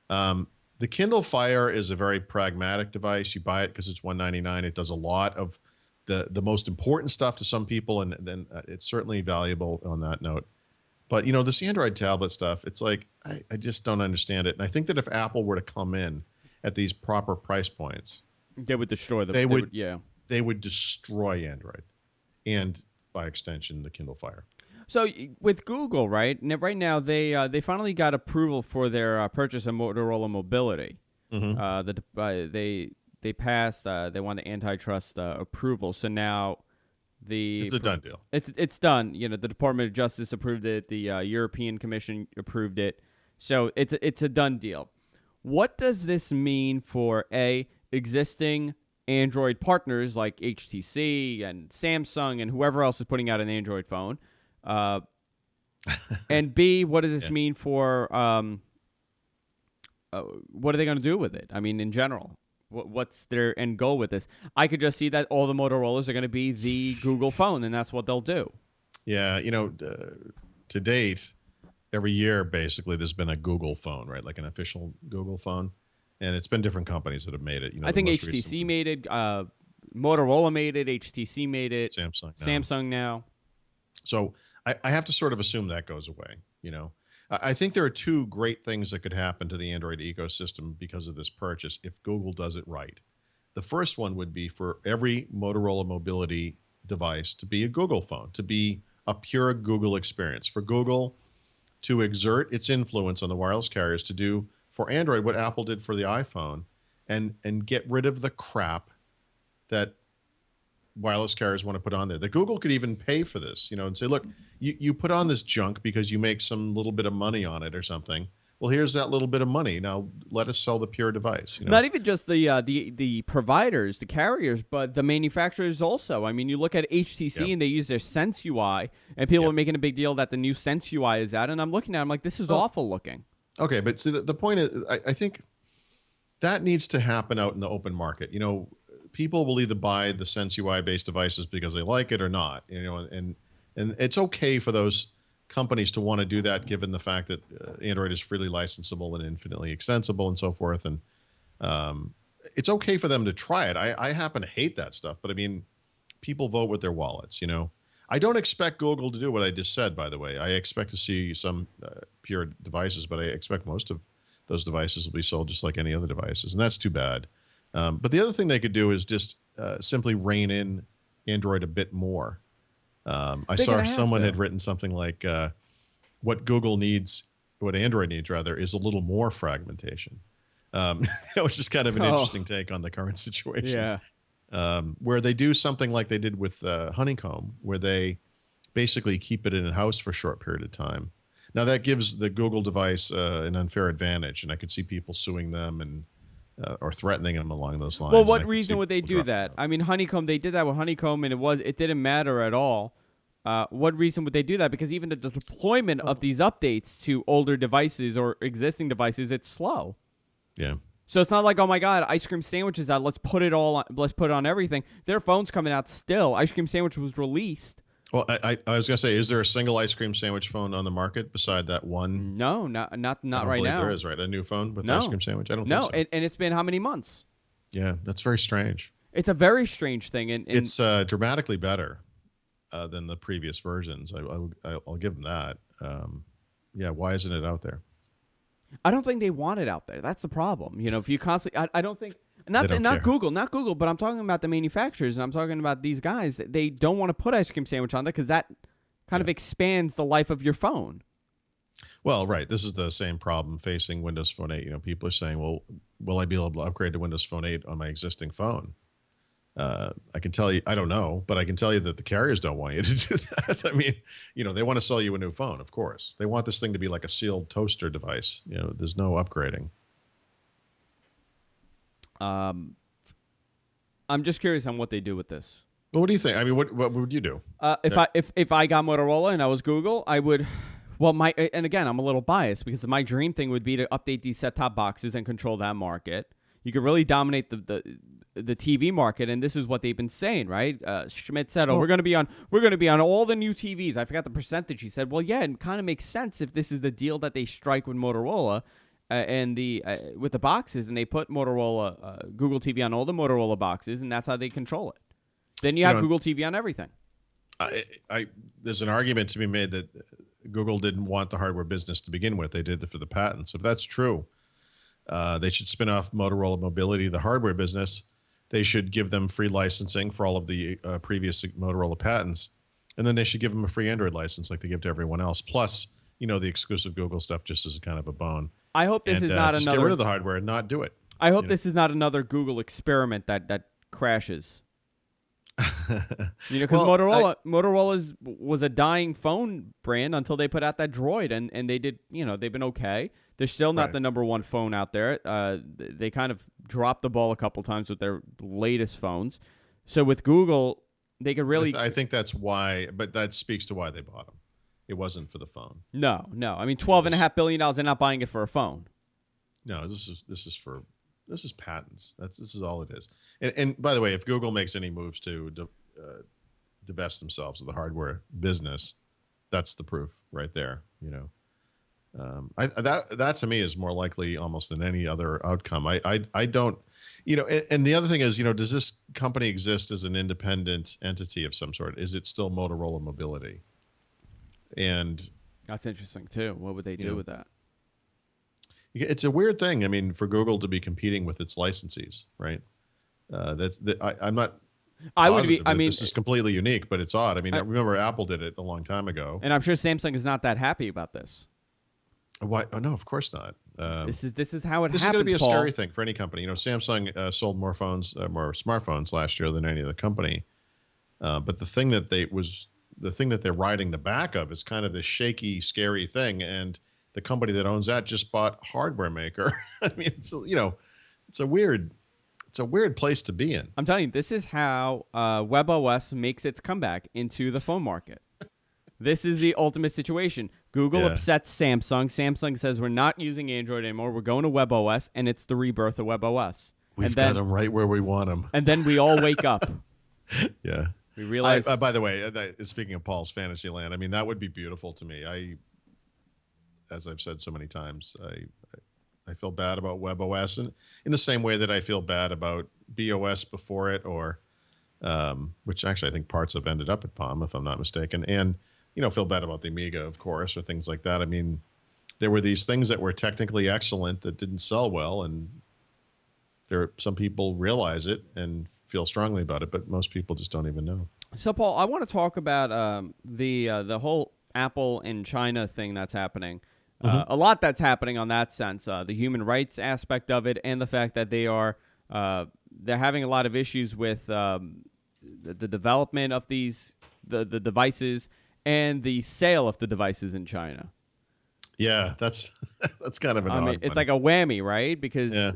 The Kindle Fire is a very pragmatic device. You buy it because it's $199. It does a lot of the most important stuff to some people, and then it's certainly valuable on that note. But, this Android tablet stuff, it's like, I just don't understand it. And I think that if Apple were to come in at these proper price points, they would destroy them. They would destroy Android and, by extension, the Kindle Fire. So with Google, right now they finally got approval for their purchase of Motorola Mobility. Mm-hmm. They passed. They won the antitrust approval. So now it's a done deal. It's done. The Department of Justice approved it. The European Commission approved it. So it's a done deal. What does this mean for existing Android partners like HTC and Samsung and whoever else is putting out an Android phone? And B, what does this mean for what are they going to do with it? I mean, in general, what's their end goal with this? I could just see that all the Motorola's are going to be the Google phone, and that's what they'll do. Yeah, to date, every year, basically, there's been a Google phone, right? Like an official Google phone. And it's been different companies that have made it. I think HTC made it. Motorola made it. HTC made it. Samsung now. So I have to sort of assume that goes away. I think there are two great things that could happen to the Android ecosystem because of this purchase if Google does it right. The first one would be for every Motorola Mobility device to be a Google phone, to be a pure Google experience, for Google to exert its influence on the wireless carriers to do for Android what Apple did for the iPhone and get rid of the crap that wireless carriers want to put on there. That Google could even pay for this, and say, look, you put on this junk because you make some little bit of money on it or something. Well, here's that little bit of money. Now let us sell the pure device. Not even just the providers, the carriers, but the manufacturers also. I mean, you look at HTC and they use their Sense UI, and people are making a big deal that the new Sense UI is out. And I'm looking at it, I'm like, this is awful looking. Okay, but see, the point is, I think that needs to happen out in the open market. People will either buy the Sense UI based devices because they like it or not. And it's okay for those companies to want to do that, given the fact that Android is freely licensable and infinitely extensible and so forth. And it's okay for them to try it. I happen to hate that stuff, but I mean, people vote with their wallets. I don't expect Google to do what I just said, by the way. I expect to see some pure devices, but I expect most of those devices will be sold just like any other devices, and that's too bad. But the other thing they could do is just simply rein in Android a bit more. I saw someone had written something like, what Google needs, what Android needs, rather, is a little more fragmentation. Which is kind of an interesting take on the current situation. Yeah. Where they do something like they did with Honeycomb, where they basically keep it in-house for a short period of time. Now, that gives the Google device an unfair advantage, and I could see people suing them and or threatening them along those lines. Well, what reason would they do that? I mean, Honeycomb, they did that with Honeycomb, and it didn't matter at all. What reason would they do that? Because even the deployment of these updates to older devices or existing devices, it's slow. Yeah. So it's not like, oh my God, ice cream sandwiches out. Let's put it on everything. Their phone's coming out still. Ice cream sandwich was released. Well, I was gonna say, is there a single ice cream sandwich phone on the market beside that one? No, not I right don't now. believe there is, right? A new phone with No. ice cream sandwich? I don't No, think so. and it's been how many months? Yeah, that's very strange. It's a very strange thing. And It's dramatically better than the previous versions. I'll give them that. Yeah, why isn't it out there? I don't think they want it out there. That's the problem. You know, if you constantly, I don't think They not don't care. Not Google, but I'm talking about the manufacturers, and I'm talking about these guys. They don't want to put ice cream sandwich on there because that kind of expands the life of your phone. Well, right. This is the same problem facing Windows Phone 8. You know, people are saying, well, will I be able to upgrade to Windows Phone 8 on my existing phone? I can tell you, I don't know, but I can tell you that the carriers don't want you to do that. I mean, you know, they want to sell you a new phone, of course. They want this thing to be like a sealed toaster device. You know, there's no upgrading. I'm just curious on what they do with this. Well, what do you think? I mean, what would you do? If I got Motorola and I was Google, I would. Well, and again, I'm a little biased because my dream thing would be to update these set-top boxes and control that market. You could really dominate the TV market, and this is what they've been saying, right? Schmidt said, we're going to be on all the new TVs. I forgot the percentage. He said, well, yeah, it kind of makes sense if this is the deal that they strike with Motorola and with the boxes, and they put Motorola Google TV on all the Motorola boxes, and that's how they control it. Then you have Google TV on everything. There's an argument to be made that Google didn't want the hardware business to begin with. They did it for the patents. If that's true, they should spin off Motorola Mobility, the hardware business. They should give them free licensing for all of the previous Motorola patents. And then they should give them a free Android license like they give to everyone else. Plus, you know, the exclusive Google stuff just as a kind of a bone. I hope this is not just another. Get rid of the hardware and not do it. I hope this is not another Google experiment that crashes. You know, because Motorola was a dying phone brand until they put out that Droid, and they did. You know, they've been okay. They're still not the number one phone out there. They kind of dropped the ball a couple times with their latest phones. So with Google, they could really. I think that's why, but that speaks to why they bought them. It wasn't for the phone. No. I mean, $12.5 billion. They're not buying it for a phone. No, this is patents. This is all it is. And by the way, if Google makes any moves to divest themselves of the hardware business, that's the proof right there. You know, that to me is more likely almost than any other outcome. I don't, you know, and the other thing is, you know, does this company exist as an independent entity of some sort? Is it still Motorola Mobility? And that's interesting too. What would they do with that? It's a weird thing. I mean, for Google to be competing with its licensees, right? I'm not. I would be. I mean, this is completely unique, but it's odd. I mean, I remember Apple did it a long time ago, and I'm sure Samsung is not that happy about this. Why? Oh no, of course not. This is how it happens. This is going to be a Paul. scary thing for any company. You know, Samsung sold more smartphones last year than any other company. But the thing that they're riding the back of is kind of this shaky, scary thing, and the company that owns that just bought hardware maker. I mean, it's a weird place to be in. I'm telling you, this is how WebOS makes its comeback into the phone market. This is the ultimate situation. Google upsets Samsung. Samsung says we're not using Android anymore. We're going to WebOS, and it's the rebirth of WebOS. We've got them right where we want them. And then we all wake up. Yeah. We realize. By the way, speaking of Paul's Fantasyland, I mean, that would be beautiful to me. As I've said so many times, I feel bad about WebOS, and in the same way that I feel bad about BOS before it, or which actually I think parts have ended up at Palm, if I'm not mistaken, and you know, feel bad about the Amiga, of course, or things like that. I mean, there were these things that were technically excellent that didn't sell well, and some people realize it and feel strongly about it, but most people just don't even know. So, Paul, I want to talk about the whole Apple and China thing that's happening. A lot that's happening on that sense, the human rights aspect of it, and the fact that they're having a lot of issues with the development of the devices and the sale of the devices in China. Yeah, that's kind of an odd it's one. like a whammy, right? Because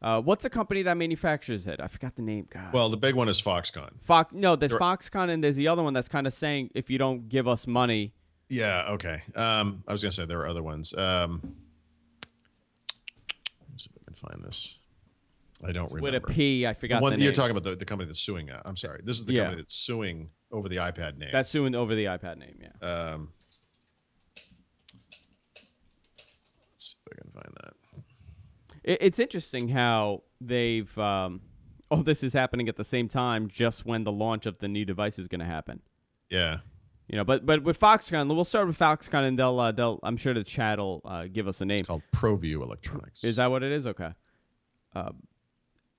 What's the company that manufactures it? I forgot the name. God. Well, the big one is Foxconn. No, there's There- Foxconn, and there's the other one that's kind of saying if you don't give us money. Yeah. Okay. I was gonna say there are other ones. Let me see if I can find this. I don't remember. With a P, I forgot the name. You're talking about the company that's suing. I'm sorry. This is the company that's suing over the iPad name. That's suing over the iPad name. Yeah. Let's see if I can find that. It's interesting how they've. All this is happening at the same time, just when the launch of the new device is going to happen. Yeah. You know, but with Foxconn, we'll start with Foxconn, and they'll. I'm sure the chat will give us a name. It's called ProView Electronics. Is that what it is? Okay.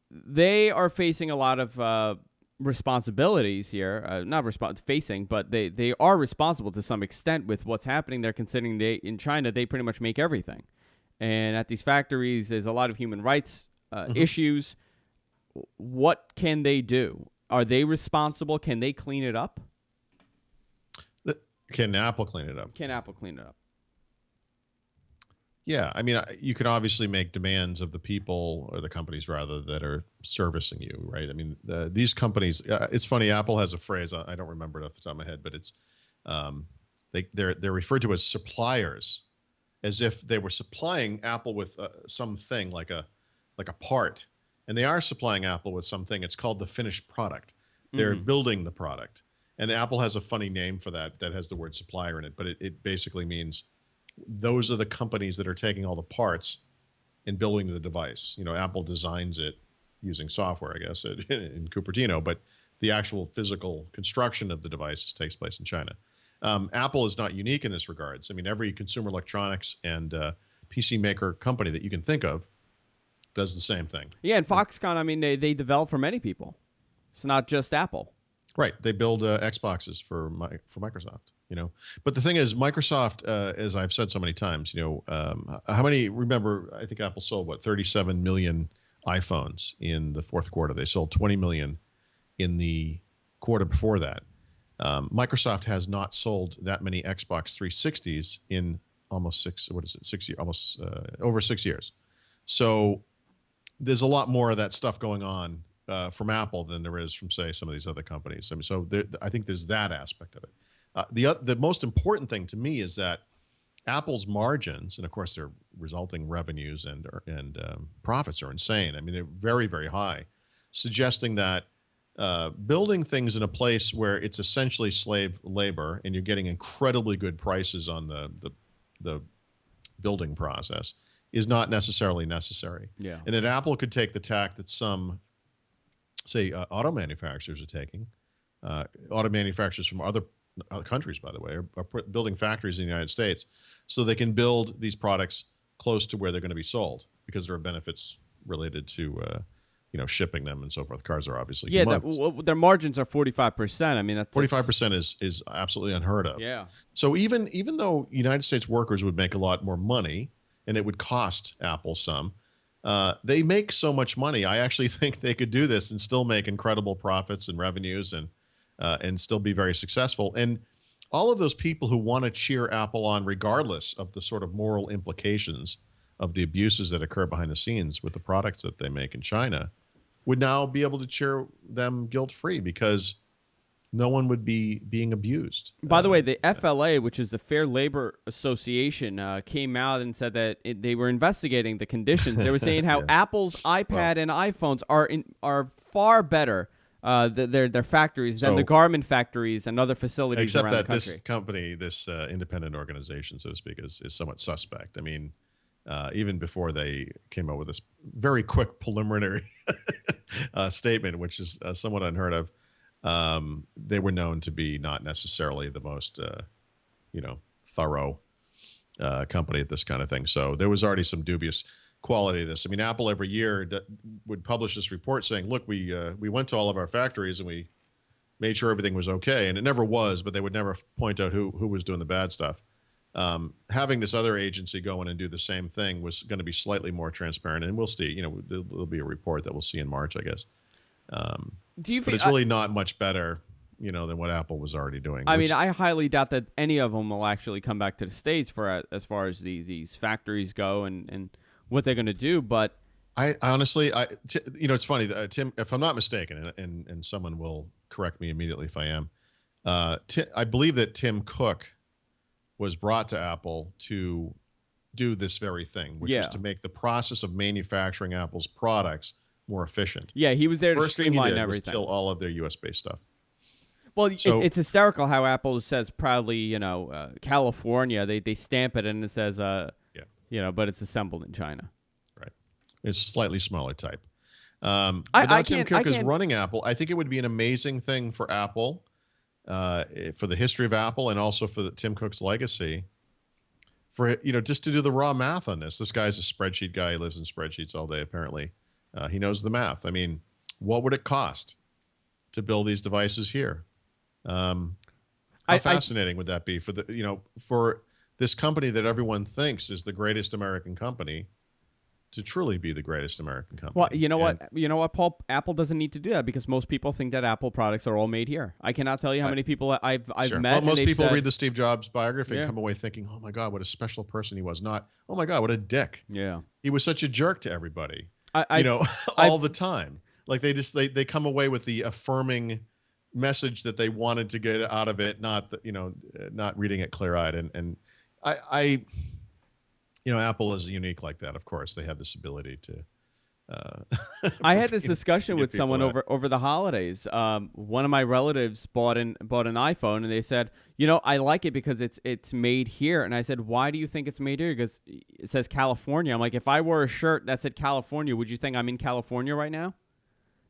They are facing a lot of responsibilities here. Facing, but they are responsible to some extent with what's happening there, considering in China, they pretty much make everything. And at these factories, there's a lot of human rights issues. What can they do? Are they responsible? Can they clean it up? Can Apple clean it up? Can Apple clean it up? Yeah, I mean, you can obviously make demands of the people or the companies rather that are servicing you, right? I mean, these companies. It's funny. Apple has a phrase. I don't remember it off the top of my head, but it's they're referred to as suppliers, as if they were supplying Apple with something like a part, and they are supplying Apple with something. It's called the finished product. They're building the product, and Apple has a funny name for that has the word supplier in it, but it basically means those are the companies that are taking all the parts and building the device. You know, Apple designs it using software, I guess, in Cupertino, but the actual physical construction of the devices takes place in China. Apple is not unique in this regards. I mean, every consumer electronics and PC maker company that you can think of does the same thing. Yeah, and Foxconn, I mean, they develop for many people. It's not just Apple. Right. They build Xboxes for Microsoft. You know, but the thing is, Microsoft, as I've said so many times, you know, how many? Remember, I think Apple sold 37 million iPhones in the fourth quarter. They sold 20 million in the quarter before that. Microsoft has not sold that many Xbox 360s in almost 6 years, almost over 6 years. So there's a lot more of that stuff going on from Apple than there is from, say, some of these other companies. I mean, so I think there's that aspect of it. The most important thing to me is that Apple's margins, and of course their resulting revenues and profits are insane. I mean, they're very, very high, suggesting that building things in a place where it's essentially slave labor and you're getting incredibly good prices on the building process is not necessarily necessary. Yeah. And that Apple could take the tack that some, say, auto manufacturers are taking. Auto manufacturers from other countries, by the way, are building factories in the United States so they can build these products close to where they're going to be sold because there are benefits related to shipping them and so forth. Cars are obviously their margins are 45%. I mean, that's 45% is absolutely unheard of. Yeah. So even though United States workers would make a lot more money and it would cost Apple some, they make so much money. I actually think they could do this and still make incredible profits and revenues and still be very successful. And all of those people who want to cheer Apple on, regardless of the sort of moral implications of the abuses that occur behind the scenes with the products that they make in China, would now be able to cheer them guilt-free because no one would be being abused. By the way, the FLA, which is the Fair Labor Association, came out and said that they were investigating the conditions. They were saying how Apple's iPad and iPhones are far better their factories than the garment factories and other facilities around the country. Except that this company, this independent organization, so to speak, is somewhat suspect. I mean, even before they came out with this very quick preliminary statement, which is somewhat unheard of, they were known to be not necessarily the most, thorough company at this kind of thing. So there was already some dubious quality of this. I mean, Apple every year would publish this report saying, look, we went to all of our factories and we made sure everything was okay. And it never was, but they would never point out who was doing the bad stuff. Having this other agency go in and do the same thing was going to be slightly more transparent. And we'll see, there'll be a report that we'll see in March, I guess. But it's really not much better, than what Apple was already doing. I mean, I highly doubt that any of them will actually come back to the States for as far as these factories go and what they're going to do. But I honestly, it's funny, Tim, if I'm not mistaken, and someone will correct me immediately if I am. I believe that Tim Cook was brought to Apple to do this very thing, which was Yeah. to make the process of manufacturing Apple's products more efficient. Yeah, he was there to First thing he streamline did was everything. kill all of their US-based stuff. Well, So it's hysterical how Apple says proudly, California. They stamp it and it says, yeah, but it's assembled in China. right. It's slightly smaller type. I But now Tim can't. Cook is running Apple. I think it would be an amazing thing for Apple, for the history of Apple, and also for Tim Cook's legacy. For just to do the raw math on this. This guy's a spreadsheet guy. He lives in spreadsheets all day. Apparently, he knows the math. I mean, what would it cost to build these devices here? How fascinating would that be for for this company that everyone thinks is the greatest American company to truly be the greatest American company? Well, you know what, Paul? Apple doesn't need to do that because most people think that Apple products are all made here. I cannot tell you how many people I've Sure. met. Well, most people said, read the Steve Jobs biography and Yeah. come away thinking, "Oh my God, what a special person he was!" Not, "Oh my God, what a dick." Yeah, He was such a jerk to everybody. I've All the time. Like they come away with the affirming message that they wanted to get out of it, not not reading it clear-eyed. And I Apple is unique like that. Of course, they have this ability to. I had this discussion with someone that. over the holidays. One of my relatives bought an iPhone, and they said, I like it because it's made here. And I said, why do you think it's made here? Because it says California. I'm like, if I wore a shirt that said California, would you think I'm in California right now?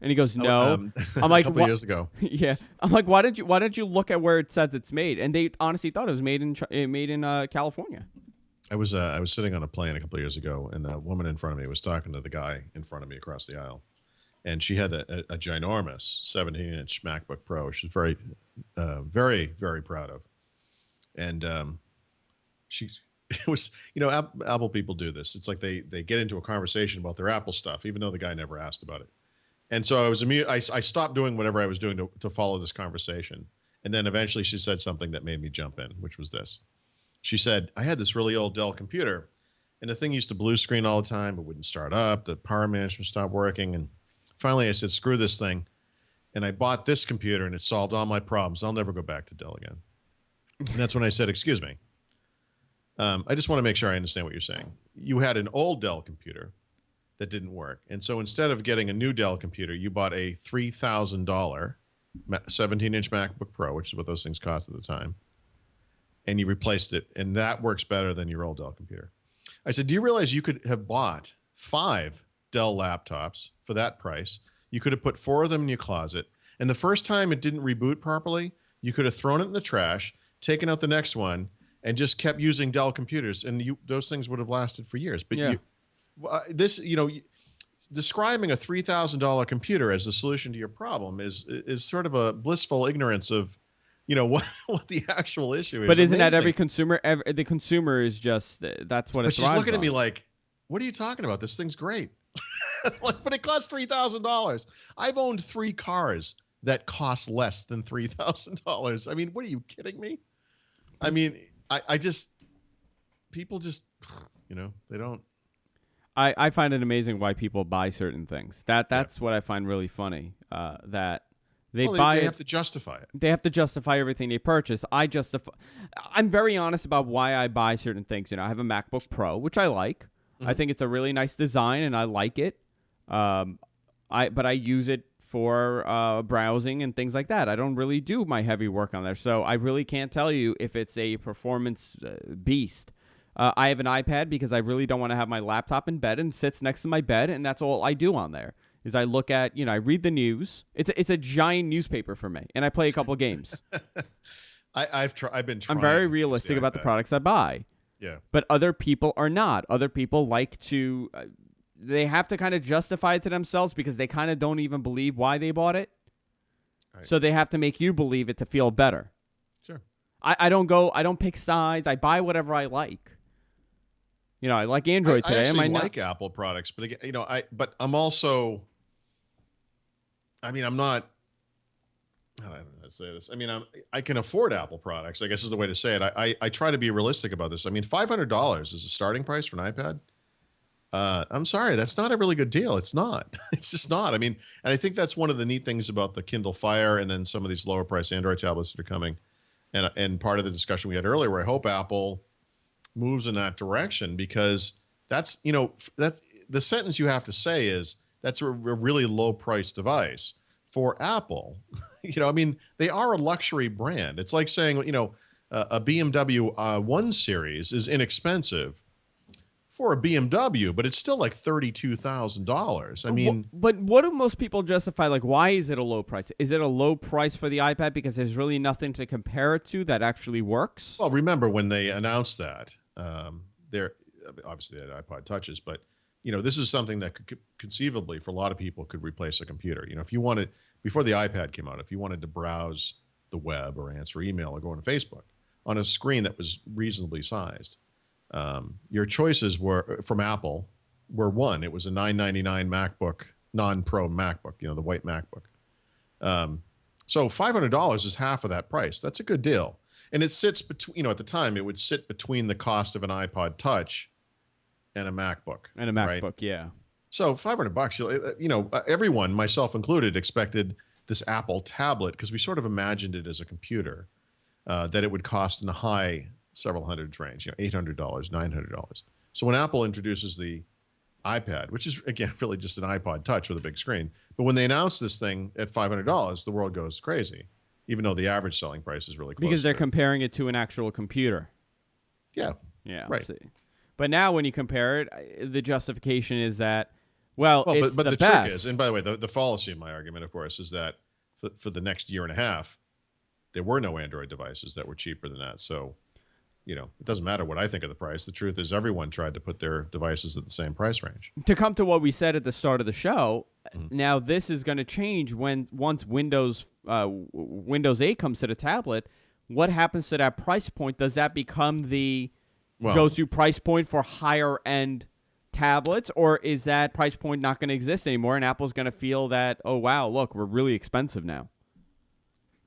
And he goes, no. I'm like, a couple years ago. Yeah. I'm like, why don't you look at where it says it's made? And they honestly thought it was made in California. I was sitting on a plane a couple of years ago, and a woman in front of me was talking to the guy in front of me across the aisle, and she had a ginormous 17-inch MacBook Pro. She's very, very, very proud of, and it was Apple people do this. It's like they get into a conversation about their Apple stuff, even though the guy never asked about it. And so I stopped doing whatever I was doing to follow this conversation, and then eventually she said something that made me jump in, which was this. She said, I had this really old Dell computer, and the thing used to blue screen all the time. It wouldn't start up. The power management stopped working. And finally, I said, screw this thing. And I bought this computer, and it solved all my problems. I'll never go back to Dell again. And that's when I said, excuse me. I just want to make sure I understand what you're saying. You had an old Dell computer that didn't work. And so instead of getting a new Dell computer, you bought a $3,000 17-inch MacBook Pro, which is what those things cost at the time. And you replaced it, and that works better than your old Dell computer. I said, do you realize you could have bought 5 Dell laptops for that price? You could have put 4 of them in your closet, and the first time it didn't reboot properly, you could have thrown it in the trash, taken out the next one, and just kept using Dell computers, and those things would have lasted for years. But describing a $3,000 computer as the solution to your problem is sort of a blissful ignorance of what the actual issue is. But isn't that every consumer? The consumer is just that's what it's. But she's looking at me like, "What are you talking about? This thing's great." But it costs $3,000. I've owned 3 cars that cost less than $3,000. I mean, what are you kidding me? I mean, people just, they don't. I find it amazing why people buy certain things. That's what I find really funny. That. They have to justify it. They have to justify everything they purchase. I'm very honest about why I buy certain things. I have a MacBook Pro, which I like. Mm-hmm. I think it's a really nice design, and I like it. But I use it for browsing and things like that. I don't really do my heavy work on there, so I really can't tell you if it's a performance beast. I have an iPad because I really don't want to have my laptop in bed, and it sits next to my bed, and that's all I do on there. Is I look at, I read the news. It's a giant newspaper for me, and I play a couple of games. I've been trying. I'm very realistic about the products I buy. Yeah. But other people are not. Other people like to, they have to kind of justify it to themselves because they kind of don't even believe why they bought it. Right. So they have to make you believe it to feel better. Sure. I don't pick sides. I buy whatever I like. I like Android today. I actually like Apple products, but again, but I'm also. I'm not. I don't know how to say this. I can afford Apple products, I guess is the way to say it. I try to be realistic about this. $500 is a starting price for an iPad. I'm sorry, that's not a really good deal. It's not. It's just not. I mean, and I think that's one of the neat things about the Kindle Fire and then some of these lower price Android tablets that are coming. And part of the discussion we had earlier, where I hope Apple moves in that direction, because that's, that's the sentence you have to say is that's a really low price device for Apple. I mean, they are a luxury brand. It's like saying, a BMW 1 Series is inexpensive for a BMW, but it's still like $32,000. I mean, but what do most people justify? Like, why is it a low price? Is it a low price for the iPad because there's really nothing to compare it to that actually works? well, remember when they announced that, they're obviously they had iPod touches, but this is something that could conceivably for a lot of people could replace a computer. If you wanted, before the iPad came out, if you wanted to browse the web or answer email or go on Facebook on a screen that was reasonably sized, your choices were from Apple were one. It was a $999 MacBook, non-Pro MacBook, the white MacBook. So $500 is half of that price. That's a good deal. And it sits between, at the time, it would sit between the cost of an iPod Touch and a MacBook. And a MacBook, right? Yeah. So $500, everyone, myself included, expected this Apple tablet, because we sort of imagined it as a computer, that it would cost in the high several hundreds range, $800, $900. So when Apple introduces the iPad, which is, again, really just an iPod Touch with a big screen, but when they announce this thing at $500, the world goes crazy, even though the average selling price is really close. Because they're comparing it to an actual computer. Yeah. Yeah. Right. See. But now when you compare it, the justification is that, it's but the best. trick is, and by the way, the fallacy of my argument, of course, is that for the next year and a half, there were no Android devices that were cheaper than that. So, it doesn't matter what I think of the price. The truth is everyone tried to put their devices at the same price range. To come to what we said at the start of the show, now this is going to change once Windows 8 comes to the tablet. What happens to that price point? Does that become the go-to price point for higher-end tablets, or is that price point not going to exist anymore, and Apple's going to feel that, oh, wow, look, we're really expensive now?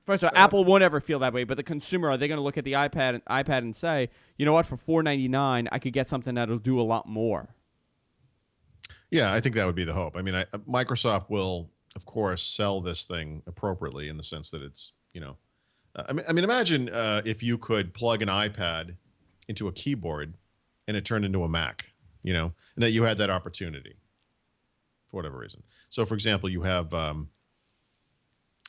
First of all, Apple won't ever feel that way, but the consumer, are they going to look at the iPad and say, you know what, for $499, I could get something that'll do a lot more? Yeah, I think that would be the hope. I mean, Microsoft will, of course, sell this thing appropriately in the sense that it's, I mean, imagine if you could plug an iPad into a keyboard and it turned into a Mac, and that you had that opportunity for whatever reason. So, for example, you have,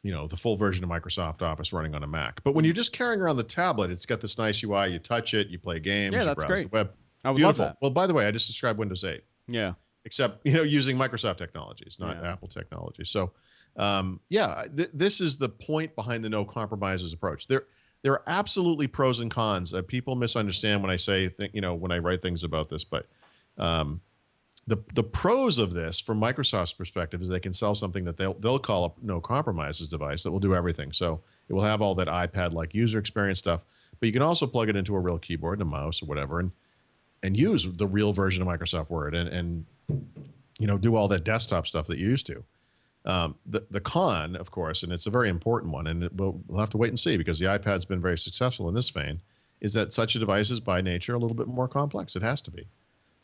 the full version of Microsoft Office running on a Mac. But when you're just carrying around the tablet, it's got this nice UI. You touch it, you play games, you browse the web. I would Beautiful. love that. Well, by the way, I just described Windows 8. Yeah. Except, using Microsoft technologies, not Apple technology. So, this is the point behind the no compromises approach. There are absolutely pros and cons. People misunderstand when I say, when I write things about this, but the pros of this, from Microsoft's perspective, is they can sell something that they'll call a no compromises device that will do everything. So it will have all that iPad-like user experience stuff, but you can also plug it into a real keyboard and a mouse or whatever, and use the real version of Microsoft Word and do all that desktop stuff that you used to. The con, of course, and it's a very important one, and we'll have to wait and see, because the iPad's been very successful in this vein, is that such a device is by nature a little bit more complex. It has to be.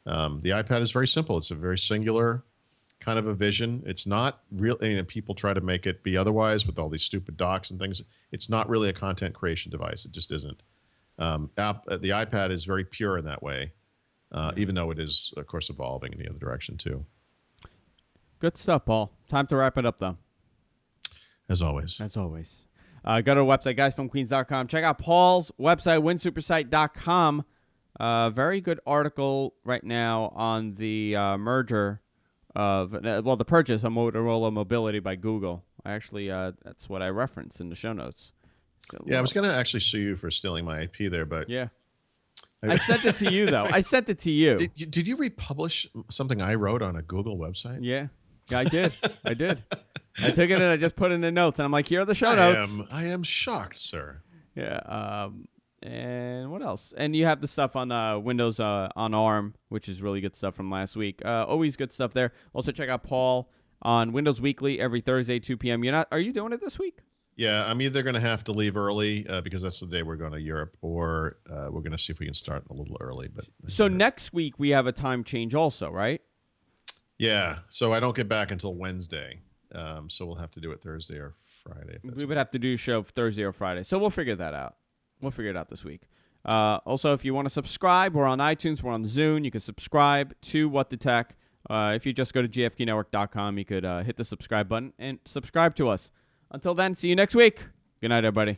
The iPad is very simple. It's a very singular kind of a vision. It's not real. People try to make it be otherwise with all these stupid docks and things. It's not really a content creation device. It just isn't. The iPad is very pure in that way, even though it is, of course, evolving in the other direction too. Good stuff, Paul. Time to wrap it up, though. As always. Go to our website, guysfromqueens.com. Check out Paul's website, winsupersite.com. Very good article right now on the merger of, the purchase of Motorola Mobility by Google. That's what I referenced in the show notes. So, I was going to actually sue you for stealing my IP there, but... Yeah. I sent it to you, though. I sent it to you. Did you republish something I wrote on a Google website? Yeah, I did. I took it and I just put it in the notes, and I'm like, here are the show notes. I am shocked, sir. Yeah. And what else? And you have the stuff on Windows on ARM, which is really good stuff from last week. Always good stuff there. Also, check out Paul on Windows Weekly every Thursday, 2 p.m. Are you doing it this week? Yeah, I'm either going to have to leave early because that's the day we're going to Europe, or we're going to see if we can start a little early. But So next week we have a time change also, right? yeah, so I don't get back until Wednesday. So we'll have to do it Thursday or Friday. We would have to do a show Thursday or Friday. So we'll figure that out. We'll figure it out this week. Also, if you want to subscribe, we're on iTunes. We're on Zune. You can subscribe to What the Tech. If you just go to gfqnetwork.com, you could hit the subscribe button and subscribe to us. Until then, see you next week. Good night, everybody.